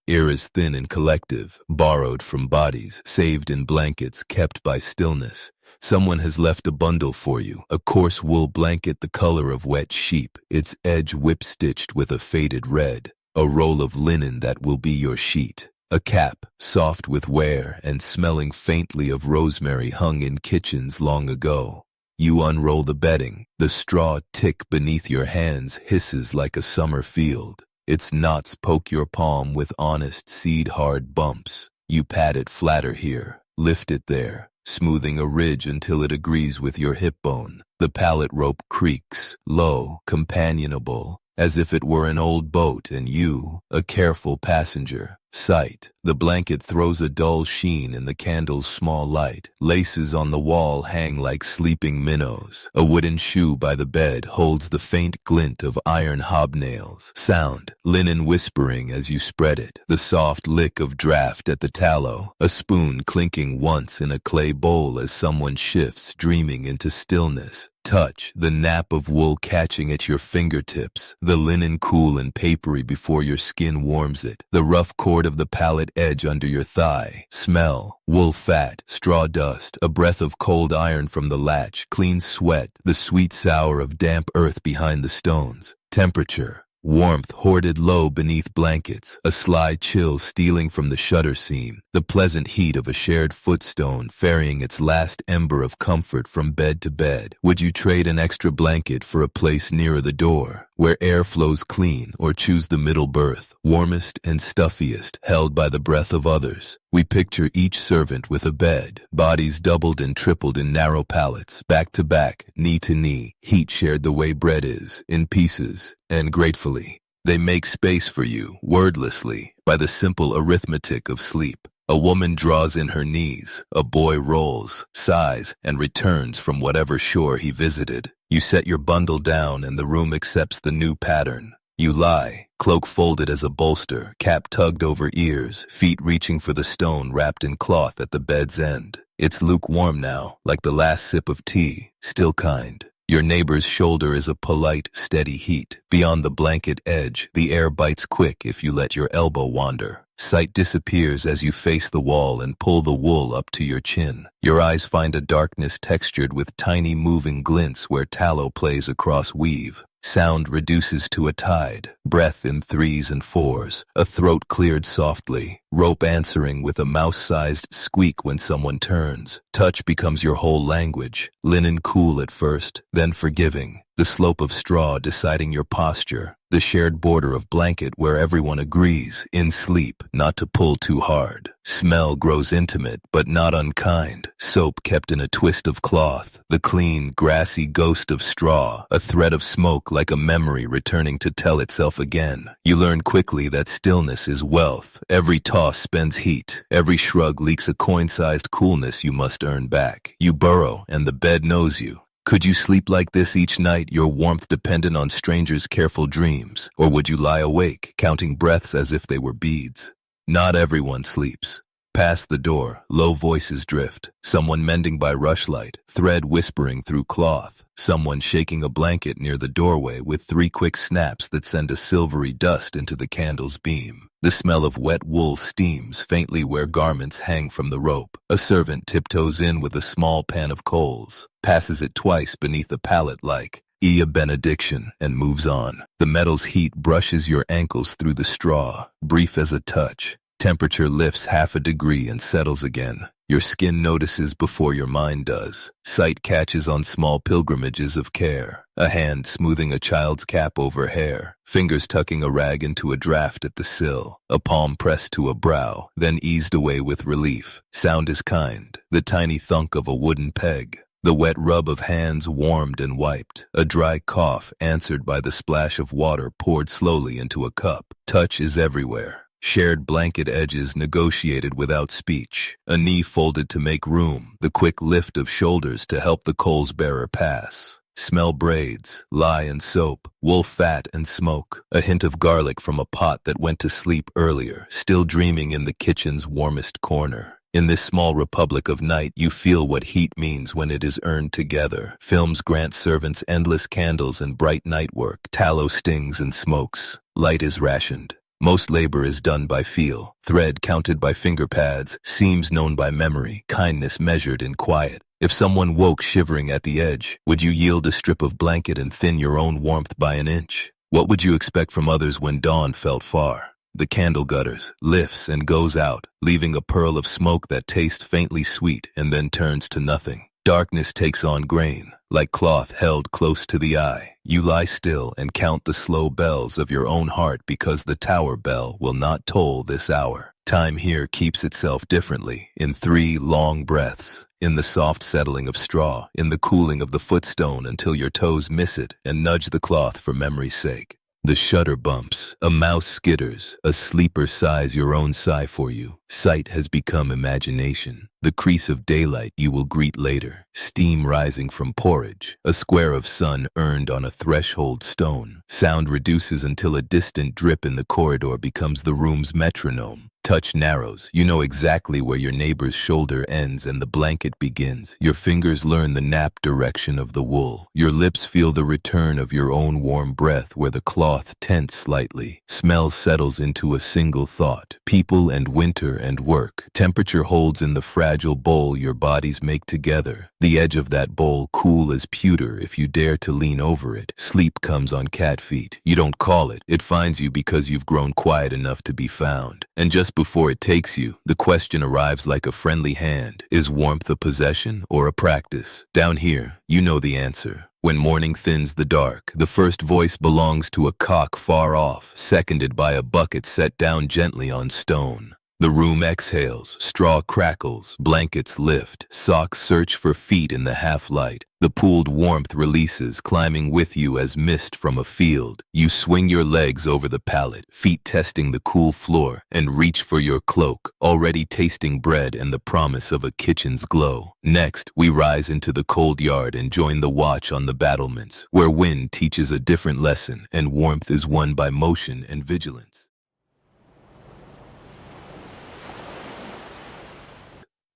air is thin and collective, borrowed from bodies, saved in blankets, kept by stillness. Someone has left a bundle for you, a coarse wool blanket the color of wet sheep, its edge whip-stitched with a faded red. A roll of linen that will be your sheet. A cap, soft with wear and smelling faintly of rosemary hung in kitchens long ago. You unroll the bedding. The straw tick beneath your hands hisses like a summer field. Its knots poke your palm with honest seed-hard bumps. You pat it flatter here, lift it there, smoothing a ridge until it agrees with your hip bone. The pallet rope creaks, low, companionable, as if it were an old boat and you, a careful passenger. Sight. The blanket throws a dull sheen in the candle's small light. Laces on the wall hang like sleeping minnows. A wooden shoe by the bed holds the faint glint of iron hobnails. Sound. Linen whispering as you spread it. The soft lick of draft at the tallow. A spoon clinking once in a clay bowl as someone shifts, dreaming into stillness. Touch, the nap of wool catching at your fingertips, the linen cool and papery before your skin warms it, the rough cord of the pallet edge under your thigh. Smell, wool fat, straw dust, a breath of cold iron from the latch, clean sweat, the sweet sour of damp earth behind the stones. Temperature. Warmth hoarded low beneath blankets, a sly chill stealing from the shutter seam, the pleasant heat of a shared footstone ferrying its last ember of comfort from bed to bed. Would you trade an extra blanket for a place nearer the door, where air flows clean, or choose the middle berth, warmest and stuffiest, held by the breath of others? We picture each servant with a bed, bodies doubled and tripled in narrow pallets, back to back, knee to knee, heat shared the way bread is, in pieces, and gratefully. They make space for you, wordlessly, by the simple arithmetic of sleep. A woman draws in her knees, a boy rolls, sighs, and returns from whatever shore he visited. You set your bundle down and the room accepts the new pattern. You lie, cloak folded as a bolster, cap tugged over ears, feet reaching for the stone wrapped in cloth at the bed's end. It's lukewarm now, like the last sip of tea, still kind. Your neighbor's shoulder is a polite, steady heat. Beyond the blanket edge, the air bites quick if you let your elbow wander. Sight disappears as you face the wall and pull the wool up to your chin. Your eyes find a darkness textured with tiny moving glints where tallow plays across weave. Sound reduces to a tide, breath in threes and fours, a throat cleared softly, rope answering with a mouse-sized squeak when someone turns. Touch becomes your whole language, linen cool at first, then forgiving, the slope of straw deciding your posture, the shared border of blanket where everyone agrees, in sleep, not to pull too hard. Smell grows intimate, but not unkind, soap kept in a twist of cloth, the clean, grassy ghost of straw, a thread of smoke like a memory returning to tell itself again. You learn quickly that stillness is wealth. Every toss spends heat. Every shrug leaks a coin-sized coolness you must earn back. You burrow, and the bed knows you. Could you sleep like this each night, your warmth dependent on strangers' careful dreams? Or would you lie awake, counting breaths as if they were beads? Not everyone sleeps. Past the door, low voices drift. Someone mending by rushlight, thread whispering through cloth. Someone shaking a blanket near the doorway with 3 quick snaps that send a silvery dust into the candle's beam. The smell of wet wool steams faintly where garments hang from the rope. A servant tiptoes in with a small pan of coals, passes it twice beneath a pallet like a benediction, and moves on. The metal's heat brushes your ankles through the straw, brief as a touch. Temperature lifts half a degree and settles again. Your skin notices before your mind does. Sight catches on small pilgrimages of care. A hand smoothing a child's cap over hair. Fingers tucking a rag into a draft at the sill. A palm pressed to a brow, then eased away with relief. Sound is kind. The tiny thunk of a wooden peg. The wet rub of hands warmed and wiped. A dry cough answered by the splash of water poured slowly into a cup. Touch is everywhere. Shared blanket edges negotiated without speech. A knee folded to make room. The quick lift of shoulders to help the coals bearer pass. Smell braids, lye and soap, wool fat and smoke. A hint of garlic from a pot that went to sleep earlier, still dreaming in the kitchen's warmest corner. In this small republic of night, you feel what heat means when it is earned together. Films grant servants endless candles and bright night work. Tallow stings and smokes. Light is rationed. Most labor is done by feel, thread counted by finger pads, seams known by memory, kindness measured in quiet. If someone woke shivering at the edge, would you yield a strip of blanket and thin your own warmth by an inch? What would you expect from others when dawn felt far? The candle gutters, lifts and goes out, leaving a pearl of smoke that tastes faintly sweet and then turns to nothing. Darkness takes on grain, like cloth held close to the eye. You lie still and count the slow bells of your own heart because the tower bell will not toll this hour. Time here keeps itself differently, in 3 long breaths, in the soft settling of straw, in the cooling of the footstone until your toes miss it and nudge the cloth for memory's sake. The shutter bumps, a mouse skitters, a sleeper sighs your own sigh for you. Sight has become imagination. The crease of daylight you will greet later. Steam rising from porridge. A square of sun earned on a threshold stone. Sound reduces until a distant drip in the corridor becomes the room's metronome. Touch narrows. You know exactly where your neighbor's shoulder ends and the blanket begins. Your fingers learn the nap direction of the wool. Your lips feel the return of your own warm breath where the cloth tents slightly. Smell settles into a single thought. People and winter and work. Temperature holds in the fragile bowl your bodies make together. The edge of that bowl cool as pewter if you dare to lean over it. Sleep comes on cat feet. You don't call it. It finds you because you've grown quiet enough to be found. And just before it takes you, the question arrives like a friendly hand. Is warmth a possession or a practice? Down here, you know the answer. When morning thins the dark, the first voice belongs to a cock far off, seconded by a bucket set down gently on stone. The room exhales, straw crackles, blankets lift, socks search for feet in the half-light. The pooled warmth releases, climbing with you as mist from a field. You swing your legs over the pallet, feet testing the cool floor, and reach for your cloak, already tasting bread and the promise of a kitchen's glow. Next, we rise into the cold yard and join the watch on the battlements, where wind teaches a different lesson and warmth is won by motion and vigilance.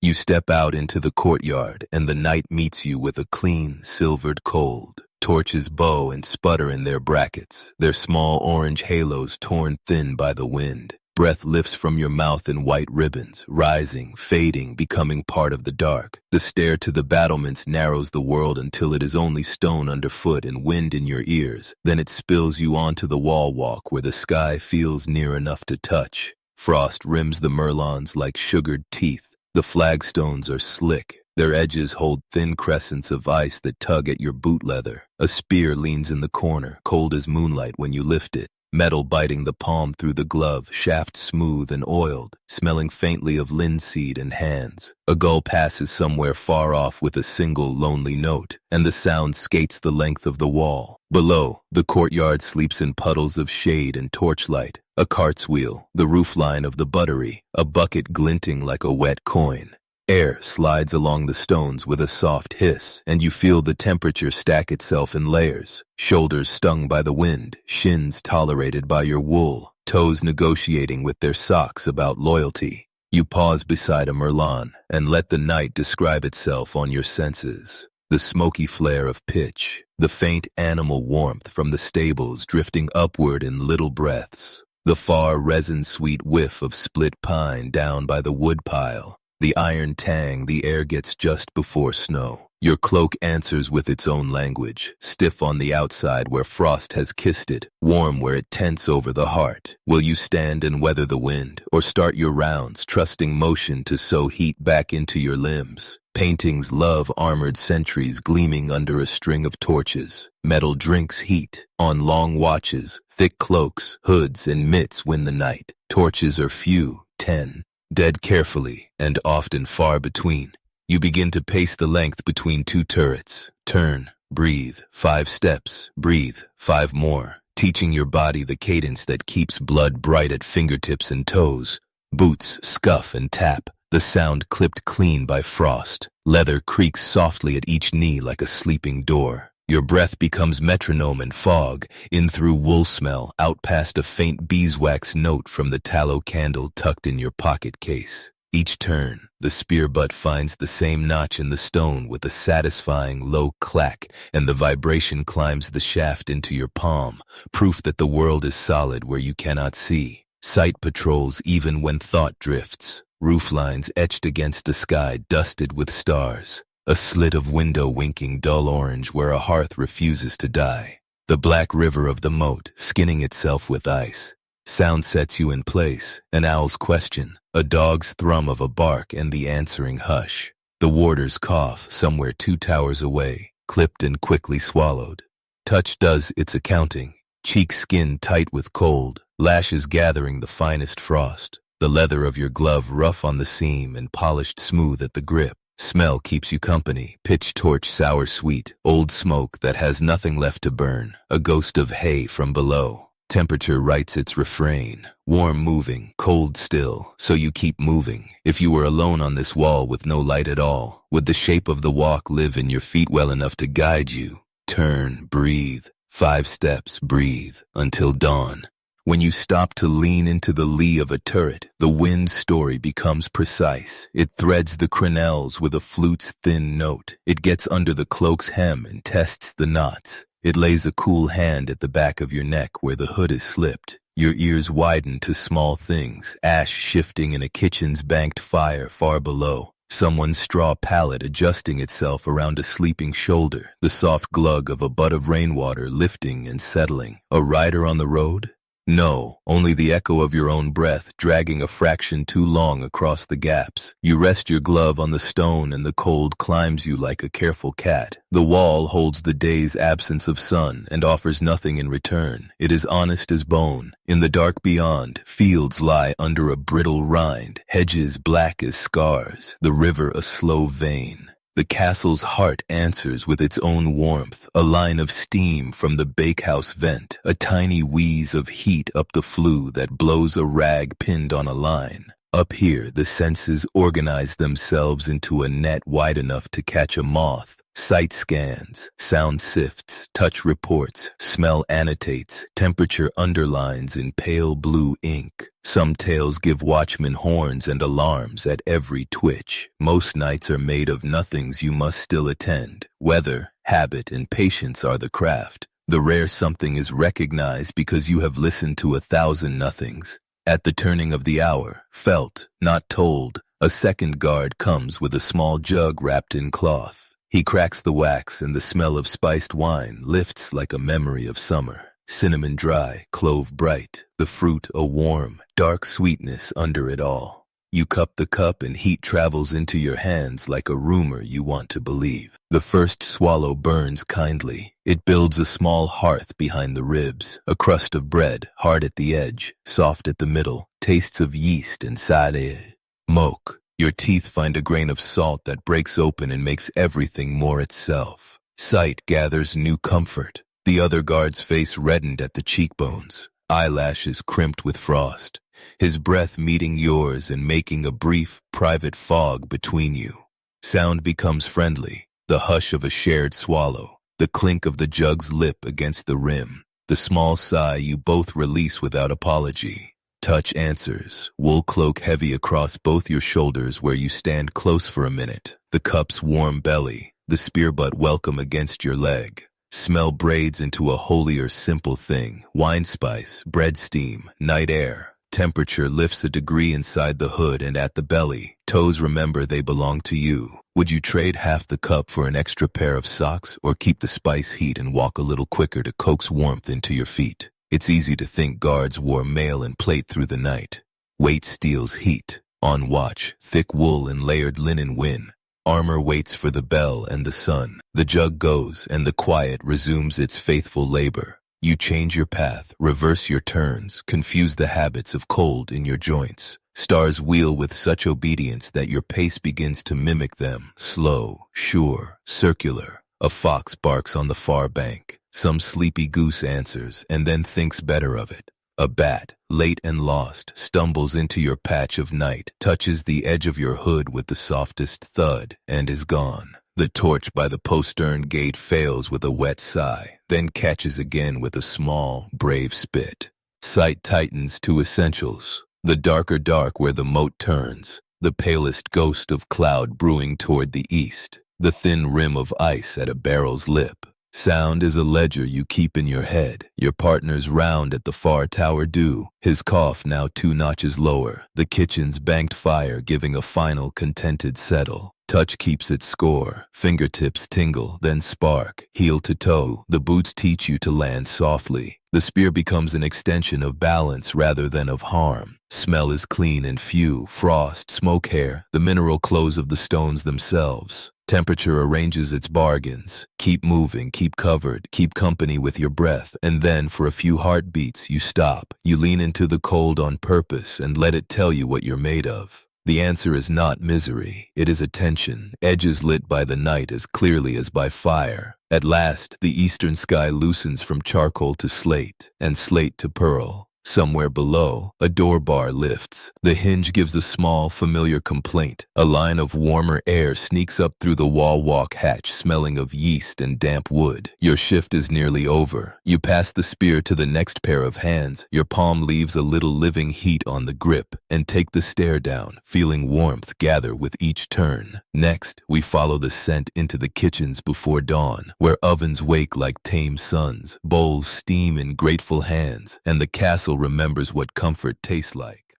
You step out into the courtyard, and the night meets you with a clean, silvered cold. Torches bow and sputter in their brackets, their small orange halos torn thin by the wind. Breath lifts from your mouth in white ribbons, rising, fading, becoming part of the dark. The stair to the battlements narrows the world until it is only stone underfoot and wind in your ears. Then it spills you onto the wall walk where the sky feels near enough to touch. Frost rims the merlons like sugared teeth. The flagstones are slick. Their edges hold thin crescents of ice that tug at your boot leather. A spear leans in the corner, cold as moonlight when you lift it. Metal biting the palm through the glove, shaft smooth and oiled, smelling faintly of linseed and hands. A gull passes somewhere far off with a single lonely note, and the sound skates the length of the wall. Below, the courtyard sleeps in puddles of shade and torchlight. A cart's wheel, the roofline of the buttery, a bucket glinting like a wet coin. Air slides along the stones with a soft hiss, and you feel the temperature stack itself in layers. Shoulders stung by the wind, shins tolerated by your wool, toes negotiating with their socks about loyalty. You pause beside a merlon and let the night describe itself on your senses. The smoky flare of pitch, the faint animal warmth from the stables drifting upward in little breaths. The far resin-sweet whiff of split pine down by the woodpile. The iron tang the air gets just before snow. Your cloak answers with its own language, stiff on the outside where frost has kissed it, warm where it tents over the heart. Will you stand and weather the wind, or start your rounds, trusting motion to sow heat back into your limbs? Paintings love armored sentries gleaming under a string of torches. Metal drinks heat. On long watches, thick cloaks, hoods, and mitts win the night. Torches are few, 10. Dead carefully, and often far between. You begin to pace the length between two turrets. Turn, breathe, 5 steps, breathe, 5 more, teaching your body the cadence that keeps blood bright at fingertips and toes. Boots scuff and tap, the sound clipped clean by frost. Leather creaks softly at each knee like a sleeping door. Your breath becomes metronome and fog, in through wool smell, out past a faint beeswax note from the tallow candle tucked in your pocket case. Each turn, the spear butt finds the same notch in the stone with a satisfying low clack, and the vibration climbs the shaft into your palm, proof that the world is solid where you cannot see. Sight patrols even when thought drifts. Rooflines etched against a sky dusted with stars. A slit of window winking dull orange where a hearth refuses to die. The black river of the moat, skinning itself with ice. Sound sets you in place, an owl's question, a dog's thrum of a bark and the answering hush. The warder's cough somewhere 2 towers away, clipped and quickly swallowed. Touch does its accounting, cheek skin tight with cold, lashes gathering the finest frost. The leather of your glove rough on the seam and polished smooth at the grip. Smell keeps you company, pitch torch sour sweet, old smoke that has nothing left to burn, a ghost of hay from below. Temperature writes its refrain. Warm moving, cold still, so you keep moving. If you were alone on this wall with no light at all, would the shape of the walk live in your feet well enough to guide you? Turn, breathe. 5 steps, breathe, until dawn. When you stop to lean into the lee of a turret, the wind's story becomes precise. It threads the crenelles with a flute's thin note. It gets under the cloak's hem and tests the knots. It lays a cool hand at the back of your neck where the hood is slipped. Your ears widen to small things, ash shifting in a kitchen's banked fire far below. Someone's straw pallet adjusting itself around a sleeping shoulder. The soft glug of a butt of rainwater lifting and settling. A rider on the road? No, only the echo of your own breath dragging a fraction too long across the gaps. You rest your glove on the stone and the cold climbs you like a careful cat. The wall holds the day's absence of sun and offers nothing in return. It is honest as bone. In the dark beyond, fields lie under a brittle rind, hedges black as scars, the river a slow vein. The castle's heart answers with its own warmth, a line of steam from the bakehouse vent, a tiny wheeze of heat up the flue that blows a rag pinned on a line. Up here, the senses organize themselves into a net wide enough to catch a moth. Sight scans, sound sifts, touch reports, smell annotates, temperature underlines in pale blue ink. Some tales give watchmen horns and alarms at every twitch. Most nights are made of nothings you must still attend. Weather, habit, and patience are the craft. The rare something is recognized because you have listened to 1,000 nothings. At the turning of the hour, felt, not told, a second guard comes with a small jug wrapped in cloth. He cracks the wax and the smell of spiced wine lifts like a memory of summer. Cinnamon dry, clove bright, the fruit a warm, dark sweetness under it all. You cup the cup and heat travels into your hands like a rumor you want to believe. The first swallow burns kindly. It builds a small hearth behind the ribs, a crust of bread, hard at the edge, soft at the middle, tastes of yeast and sade. Moke. Your teeth find a grain of salt that breaks open and makes everything more itself. Sight gathers new comfort. The other guard's face reddened at the cheekbones, eyelashes crimped with frost. His breath meeting yours and making a brief, private fog between you. Sound becomes friendly, the hush of a shared swallow, the clink of the jug's lip against the rim, the small sigh you both release without apology. Touch answers, wool cloak heavy across both your shoulders where you stand close for a minute, the cup's warm belly, the spear butt welcome against your leg. Smell braids into a holier simple thing, wine spice, bread steam, night air. Temperature lifts a degree inside the hood and at the belly. Toes remember they belong to you. Would you trade half the cup for an extra pair of socks or keep the spice heat and walk a little quicker to coax warmth into your feet? It's easy to think guards wore mail and plate through the night. Weight steals heat. On watch, thick wool and layered linen win. Armor waits for the bell and the sun. The jug goes and the quiet resumes its faithful labor. You change your path, reverse your turns, confuse the habits of cold in your joints. Stars wheel with such obedience that your pace begins to mimic them. Slow, sure, circular. A fox barks on the far bank. Some sleepy goose answers and then thinks better of it. A bat, late and lost, stumbles into your patch of night, touches the edge of your hood with the softest thud, and is gone. The torch by the postern gate fails with a wet sigh, then catches again with a small, brave spit. Sight tightens to essentials. The darker dark where the moat turns, the palest ghost of cloud brewing toward the east, the thin rim of ice at a barrel's lip. Sound is a ledger you keep in your head. Your partner's round at the far tower do, his cough now 2 notches lower, the kitchen's banked fire giving a final contented settle. Touch keeps its score, fingertips tingle, then spark, heel to toe, the boots teach you to land softly. The spear becomes an extension of balance rather than of harm. Smell is clean and few, frost, smoke hair, the mineral clothes of the stones themselves. Temperature arranges its bargains. Keep moving, keep covered, keep company with your breath, and then for a few heartbeats you stop. You lean into the cold on purpose and let it tell you what you're made of. The answer is not misery, it is attention, edges lit by the night as clearly as by fire. At last, the eastern sky loosens from charcoal to slate, and slate to pearl. Somewhere below, a door bar lifts. The hinge gives a small, familiar complaint. A line of warmer air sneaks up through the wall-walk hatch, smelling of yeast and damp wood. Your shift is nearly over. You pass the spear to the next pair of hands. Your palm leaves a little living heat on the grip, and take the stair down, feeling warmth gather with each turn. Next, we follow the scent into the kitchens before dawn, where ovens wake like tame suns, bowls steam in grateful hands, and the castle remembers what comfort tastes like.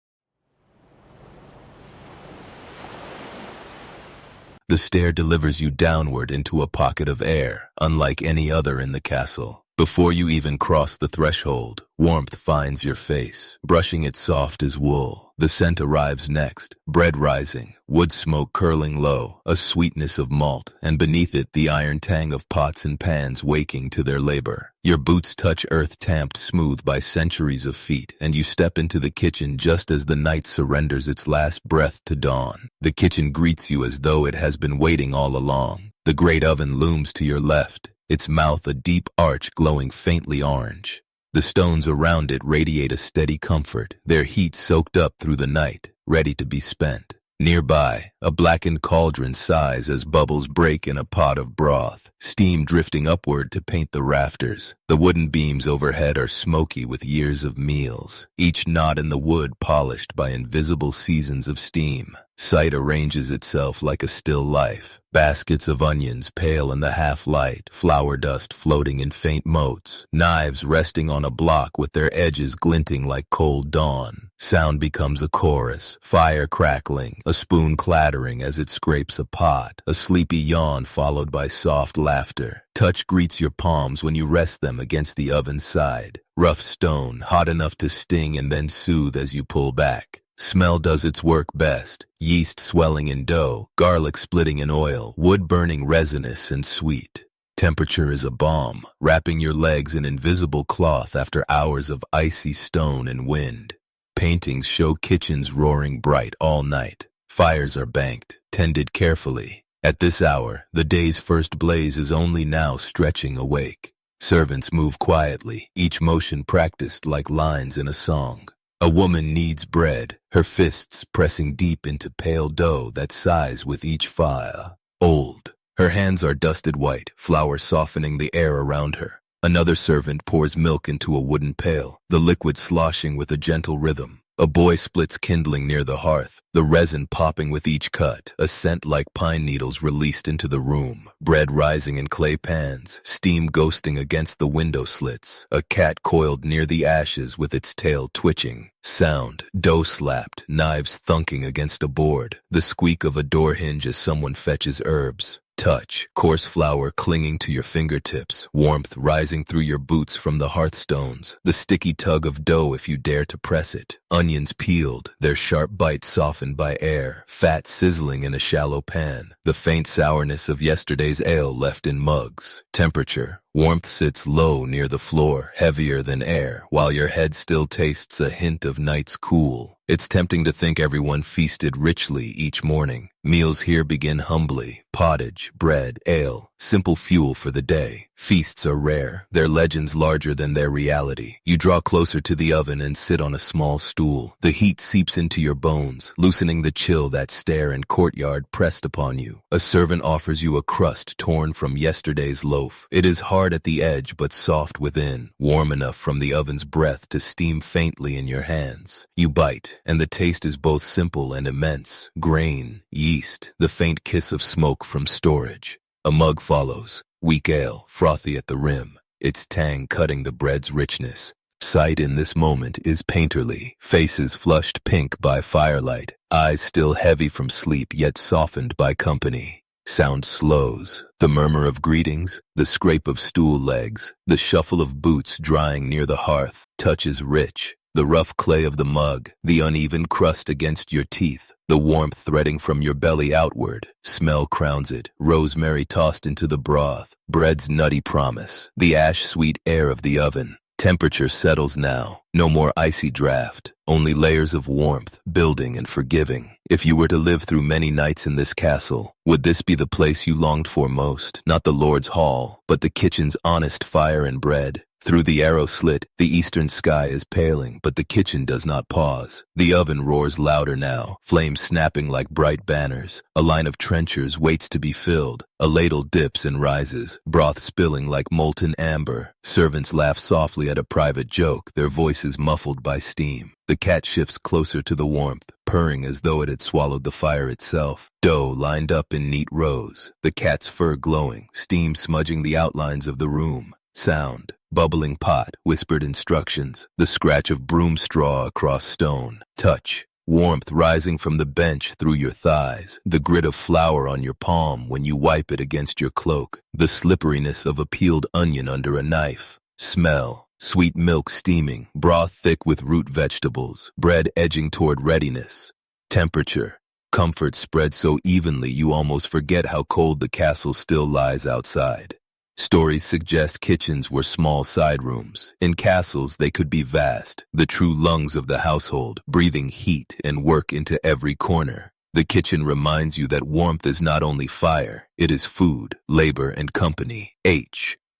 The stair delivers you downward into a pocket of air, unlike any other in the castle. Before you even cross the threshold, warmth finds your face, brushing it soft as wool. The scent arrives next, bread rising, wood smoke curling low, a sweetness of malt, and beneath it the iron tang of pots and pans waking to their labor. Your boots touch earth tamped smooth by centuries of feet, and you step into the kitchen just as the night surrenders its last breath to dawn. The kitchen greets you as though it has been waiting all along. The great oven looms to your left, its mouth a deep arch glowing faintly orange. The stones around it radiate a steady comfort, their heat soaked up through the night, ready to be spent. Nearby, a blackened cauldron sighs as bubbles break in a pot of broth, steam drifting upward to paint the rafters. The wooden beams overhead are smoky with years of meals, each knot in the wood polished by invisible seasons of steam. Sight arranges itself like a still life. Baskets of onions pale in the half-light, flour dust floating in faint motes, knives resting on a block with their edges glinting like cold dawn. Sound becomes a chorus, fire crackling, a spoon clattering as it scrapes a pot, a sleepy yawn followed by soft laughter. Touch greets your palms when you rest them against the oven's side. Rough stone, hot enough to sting and then soothe as you pull back. Smell does its work best, yeast swelling in dough, garlic splitting in oil, wood burning resinous and sweet. Temperature is a balm, wrapping your legs in invisible cloth after hours of icy stone and wind. Paintings show kitchens roaring bright all night. Fires are banked, tended carefully. At this hour, the day's first blaze is only now stretching awake. Servants move quietly, each motion practiced like lines in a song. A woman kneads bread, her fists pressing deep into pale dough that sighs with each fire. Old. Her hands are dusted white, flour softening the air around her. Another servant pours milk into a wooden pail, the liquid sloshing with a gentle rhythm. A boy splits kindling near the hearth, the resin popping with each cut, a scent like pine needles released into the room. Bread rising in clay pans, steam ghosting against the window slits, a cat coiled near the ashes with its tail twitching. Sound, dough slapped, knives thunking against a board, the squeak of a door hinge as someone fetches herbs. Touch, coarse flour clinging to your fingertips, warmth rising through your boots from the hearthstones, the sticky tug of dough if you dare to press it. Onions peeled, their sharp bite softened by air, fat sizzling in a shallow pan, the faint sourness of yesterday's ale left in mugs. Temperature. Warmth sits low near the floor, heavier than air, while your head still tastes a hint of night's cool. It's tempting to think everyone feasted richly each morning. Meals here begin humbly, pottage, bread, ale, simple fuel for the day. Feasts are rare, their legends larger than their reality. You draw closer to the oven and sit on a small stool. The heat seeps into your bones, loosening the chill that stair and courtyard pressed upon you. A servant offers you a crust torn from yesterday's loaf. It is hard at the edge but soft within, warm enough from the oven's breath to steam faintly in your hands. You bite, and the taste is both simple and immense. Grain, yeast, the faint kiss of smoke from storage. A mug follows, weak ale, frothy at the rim, its tang cutting the bread's richness. Sight in this moment is painterly, faces flushed pink by firelight, eyes still heavy from sleep yet softened by company. Sound slows, the murmur of greetings, the scrape of stool legs, the shuffle of boots drying near the hearth. Touch is rich, the rough clay of the mug, the uneven crust against your teeth, the warmth threading from your belly outward. Smell crowns it, rosemary tossed into the broth, bread's nutty promise, the ash-sweet air of the oven. Temperature settles now. No more icy draft. Only layers of warmth, building and forgiving. If you were to live through many nights in this castle, would this be the place you longed for most? Not the Lord's hall, but the kitchen's honest fire and bread. Through the arrow slit, the eastern sky is paling, but the kitchen does not pause. The oven roars louder now, flames snapping like bright banners. A line of trenchers waits to be filled. A ladle dips and rises, broth spilling like molten amber. Servants laugh softly at a private joke, their voices muffled by steam. The cat shifts closer to the warmth, purring as though it had swallowed the fire itself. Dough lined up in neat rows, the cat's fur glowing, steam smudging the outlines of the room. Sound. Bubbling pot, whispered instructions, the scratch of broom straw across stone. Touch. Warmth rising from the bench through your thighs, the grit of flour on your palm when you wipe it against your cloak, the slipperiness of a peeled onion under a knife. Smell. Sweet milk steaming, broth thick with root vegetables, bread edging toward readiness. Temperature. Comfort spread so evenly you almost forget how cold the castle still lies outside. Stories suggest kitchens were small side rooms. In castles, they could be vast, the true lungs of the household, breathing heat and work into every corner. The kitchen reminds you that warmth is not only fire, it is food, labor, and company.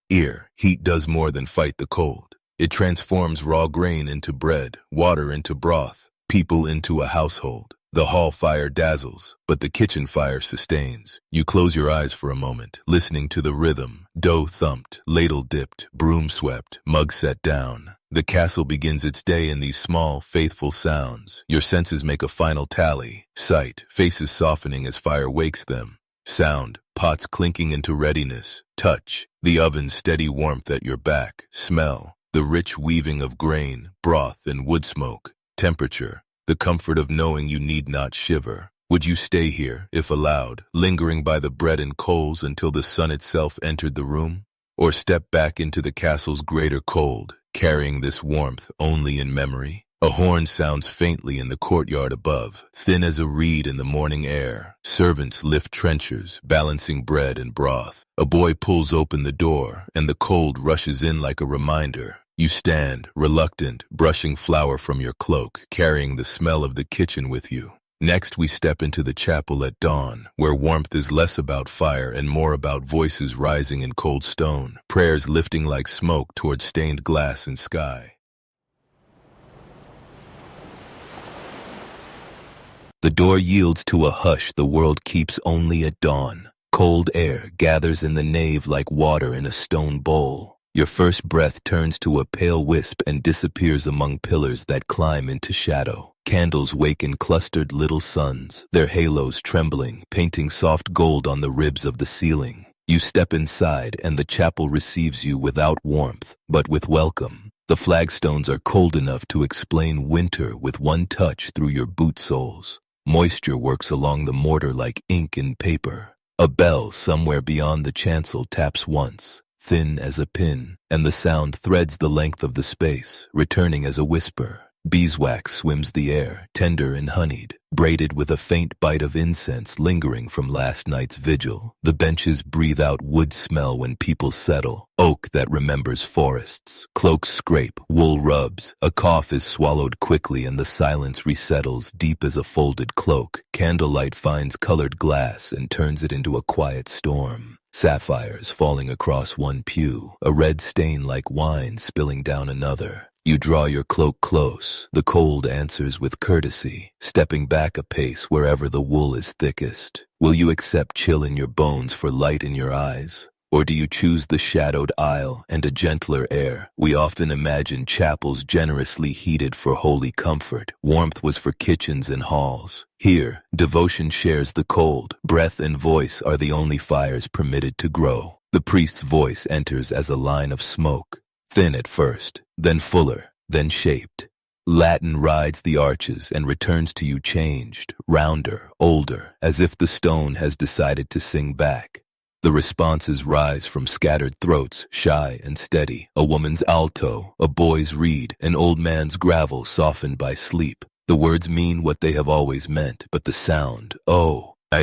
Ear. Heat does more than fight the cold. It transforms raw grain into bread, water into broth, people into a household. The hall fire dazzles, but the kitchen fire sustains. You close your eyes for a moment, listening to the rhythm. Dough thumped, ladle dipped, broom swept, mug set down. The castle begins its day in these small, faithful sounds. Your senses make a final tally. Sight, faces softening as fire wakes them. Sound, pots clinking into readiness. Touch, the oven's steady warmth at your back. Smell, the rich weaving of grain, broth, and wood smoke. Temperature, the comfort of knowing you need not shiver. Would you stay here, if allowed, lingering by the bread and coals until the sun itself entered the room? Or step back into the castle's greater cold, carrying this warmth only in memory? A horn sounds faintly in the courtyard above, thin as a reed in the morning air. Servants lift trenchers, balancing bread and broth. A boy pulls open the door, and the cold rushes in like a reminder. You stand, reluctant, brushing flour from your cloak, carrying the smell of the kitchen with you. Next we step into the chapel at dawn, where warmth is less about fire and more about voices rising in cold stone, prayers lifting like smoke toward stained glass and sky. The door yields to a hush the world keeps only at dawn. Cold air gathers in the nave like water in a stone bowl. Your first breath turns to a pale wisp and disappears among pillars that climb into shadow. Candles wake in clustered little suns, their halos trembling, painting soft gold on the ribs of the ceiling. You step inside and the chapel receives you without warmth, but with welcome. The flagstones are cold enough to explain winter with one touch through your boot soles. Moisture works along the mortar like ink in paper. A bell somewhere beyond the chancel taps once, thin as a pin, and the sound threads the length of the space, returning as a whisper. Beeswax swims the air, tender and honeyed, braided with a faint bite of incense lingering from last night's vigil. The benches breathe out wood smell when people settle, oak that remembers forests. Cloaks scrape, wool rubs, a cough is swallowed quickly and the silence resettles deep as a folded cloak. Candlelight finds colored glass and turns it into a quiet storm. Sapphires falling across one pew, a red stain like wine spilling down another. You draw your cloak close, the cold answers with courtesy, stepping back a pace wherever the wool is thickest. Will you accept chill in your bones for light in your eyes? Or do you choose the shadowed aisle and a gentler air? We often imagine chapels generously heated for holy comfort. Warmth was for kitchens and halls. Here, devotion shares the cold. Breath and voice are the only fires permitted to grow. The priest's voice enters as a line of smoke. Thin at first, then fuller, then shaped. Latin rides the arches and returns to you changed, rounder, older, as if the stone has decided to sing back. The responses rise from scattered throats, shy and steady. A woman's alto, a boy's reed, an old man's gravel softened by sleep. The words mean what they have always meant, but the sound,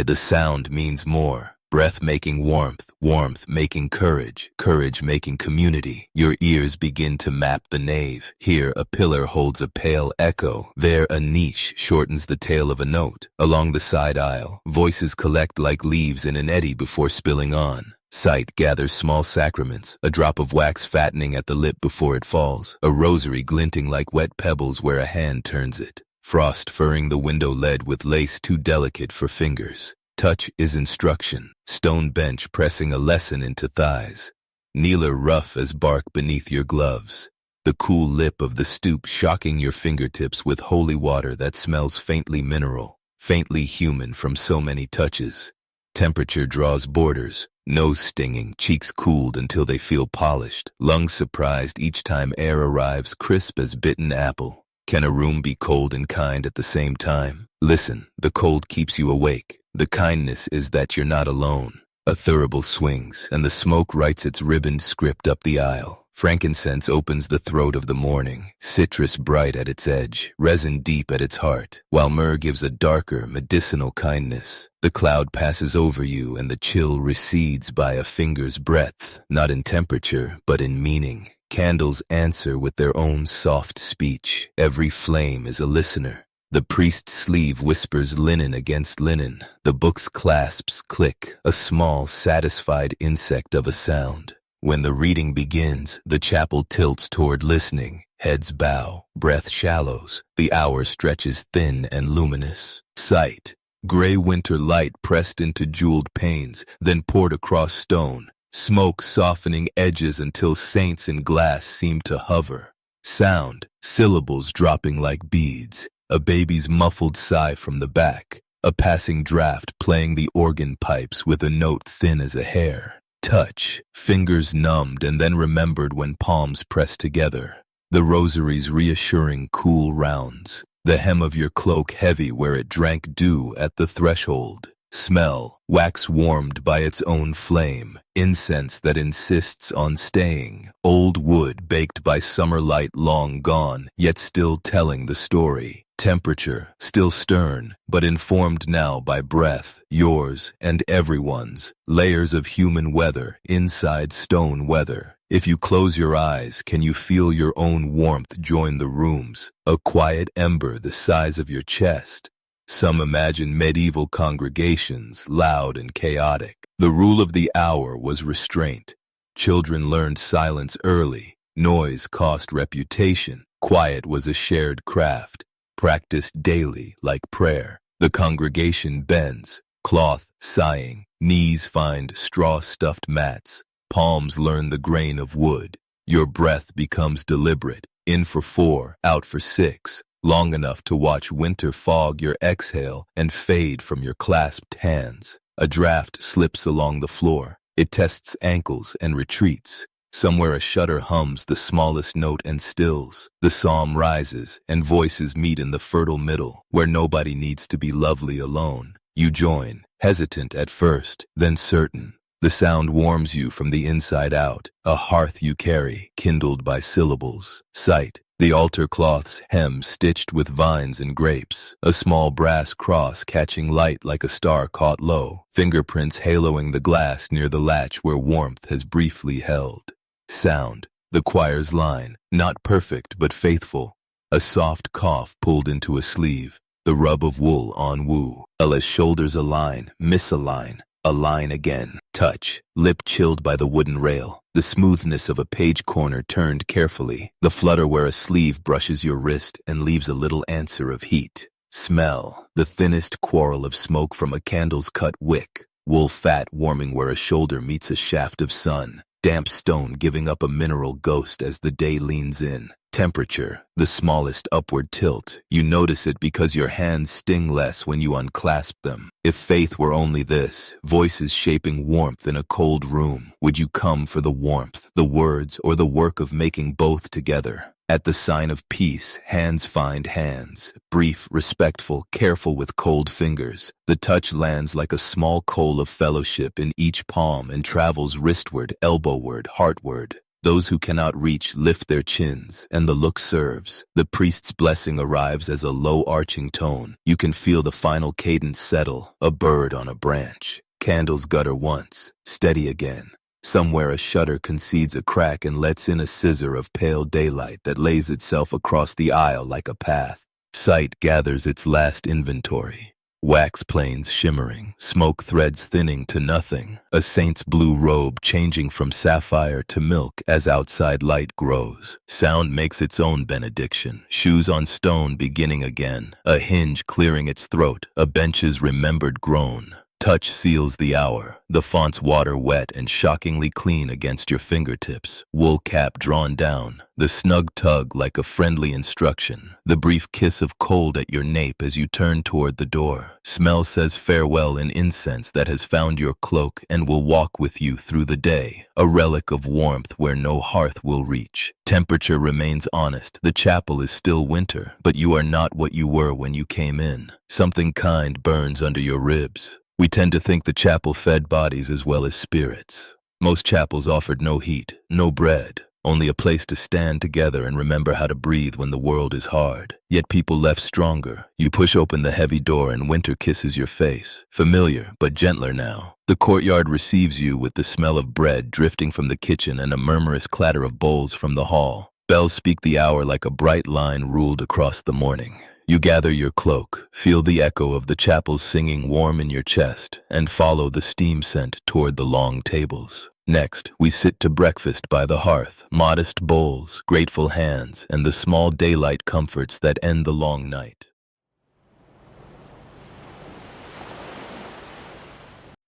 the sound means more. breath making warmth, warmth making courage, courage making community. Your ears begin to map the nave. Here a pillar holds a pale echo. There a niche shortens the tail of a note. Along the side aisle, voices collect like leaves in an eddy before spilling on. Sight gathers small sacraments, a drop of wax fattening at the lip before it falls, a rosary glinting like wet pebbles where a hand turns it. Frost furring the window lead with lace too delicate for fingers. Touch is instruction, stone bench pressing a lesson into thighs. Kneeler rough as bark beneath your gloves. The cool lip of the stoop shocking your fingertips with holy water that smells faintly mineral, faintly human from so many touches. Temperature draws borders, nose stinging, cheeks cooled until they feel polished, lungs surprised each time air arrives crisp as bitten apple. Can a room be cold and kind at the same time? Listen, the cold keeps you awake. The kindness is that you're not alone. A thurible swings, and the smoke writes its ribboned script up the aisle. Frankincense opens the throat of the morning, citrus bright at its edge, resin deep at its heart, while myrrh gives a darker, medicinal kindness. The cloud passes over you and the chill recedes by a finger's breadth, not in temperature, but in meaning. Candles answer with their own soft speech. Every flame is a listener. The priest's sleeve whispers linen against linen. The book's clasps click, a small, satisfied insect of a sound. When the reading begins, the chapel tilts toward listening. Heads bow, breath shallows. The hour stretches thin and luminous. Sight, gray winter light pressed into jeweled panes, then poured across stone. Smoke softening edges until saints in glass seem to hover. Sound, syllables dropping like beads. A baby's muffled sigh from the back. A passing draft playing the organ pipes with a note thin as a hair. Touch, fingers numbed and then remembered when palms pressed together. The rosary's reassuring cool rounds. The hem of your cloak heavy where it drank dew at the threshold. Smell, wax warmed by its own flame. Incense that insists on staying. Old wood baked by summer light long gone, yet still telling the story. Temperature, still stern, but informed now by breath, yours and everyone's. Layers of human weather, inside stone weather. If you close your eyes, can you feel your own warmth join the room's? A quiet ember the size of your chest. Some imagine medieval congregations, loud and chaotic. The rule of the hour was restraint. Children learned silence early. Noise cost reputation. Quiet was a shared craft. Practiced daily like prayer. The congregation bends, cloth sighing, knees find straw-stuffed mats, palms learn the grain of wood. Your breath becomes deliberate, in for 4, out for 6, long enough to watch winter fog your exhale and fade from your clasped hands. A draft slips along the floor. It tests ankles and retreats. Somewhere a shutter hums the smallest note and stills. The psalm rises, and voices meet in the fertile middle, where nobody needs to be lovely alone. You join, hesitant at first, then certain. The sound warms you from the inside out, a hearth you carry, kindled by syllables. Sight, the altar cloth's hem stitched with vines and grapes, a small brass cross catching light like a star caught low, fingerprints haloing the glass near the latch where warmth has briefly held. Sound, the choir's line, not perfect but faithful. A soft cough pulled into a sleeve, the rub of wool on woo. Ella's shoulders align, misalign, align again. Touch, lip chilled by the wooden rail, the smoothness of a page corner turned carefully, the flutter where a sleeve brushes your wrist and leaves a little answer of heat. Smell, the thinnest quarrel of smoke from a candle's cut wick, wool fat warming where a shoulder meets a shaft of sun. Damp stone giving up a mineral ghost as the day leans in. Temperature, the smallest upward tilt. You notice it because your hands sting less when you unclasp them. If faith were only this, voices shaping warmth in a cold room, would you come for the warmth, the words, or the work of making both together? At the sign of peace, hands find hands. Brief, respectful, careful with cold fingers. The touch lands like a small coal of fellowship in each palm and travels wristward, elbowward, heartward. Those who cannot reach lift their chins, and the look serves. The priest's blessing arrives as a low arching tone. You can feel the final cadence settle, a bird on a branch. Candles gutter once, steady again. Somewhere a shutter concedes a crack and lets in a scissor of pale daylight that lays itself across the aisle like a path. Sight gathers its last inventory. Wax planes shimmering, smoke threads thinning to nothing, a saint's blue robe changing from sapphire to milk as outside light grows. Sound makes its own benediction, shoes on stone beginning again, a hinge clearing its throat, a bench's remembered groan. Touch seals the hour, the font's water wet and shockingly clean against your fingertips, wool cap drawn down, the snug tug like a friendly instruction, the brief kiss of cold at your nape as you turn toward the door. Smell says farewell in incense that has found your cloak and will walk with you through the day, a relic of warmth where no hearth will reach. Temperature remains honest, the chapel is still winter, but you are not what you were when you came in. Something kind burns under your ribs. We tend to think the chapel fed bodies as well as spirits. Most chapels offered no heat, no bread, only a place to stand together and remember how to breathe when the world is hard. Yet people left stronger. You push open the heavy door and winter kisses your face. Familiar, but gentler now. The courtyard receives you with the smell of bread drifting from the kitchen and a murmurous clatter of bowls from the hall. Bells speak the hour like a bright line ruled across the morning. You gather your cloak, feel the echo of the chapel's singing warm in your chest, and follow the steam scent toward the long tables. Next, we sit to breakfast by the hearth, modest bowls, grateful hands, and the small daylight comforts that end the long night.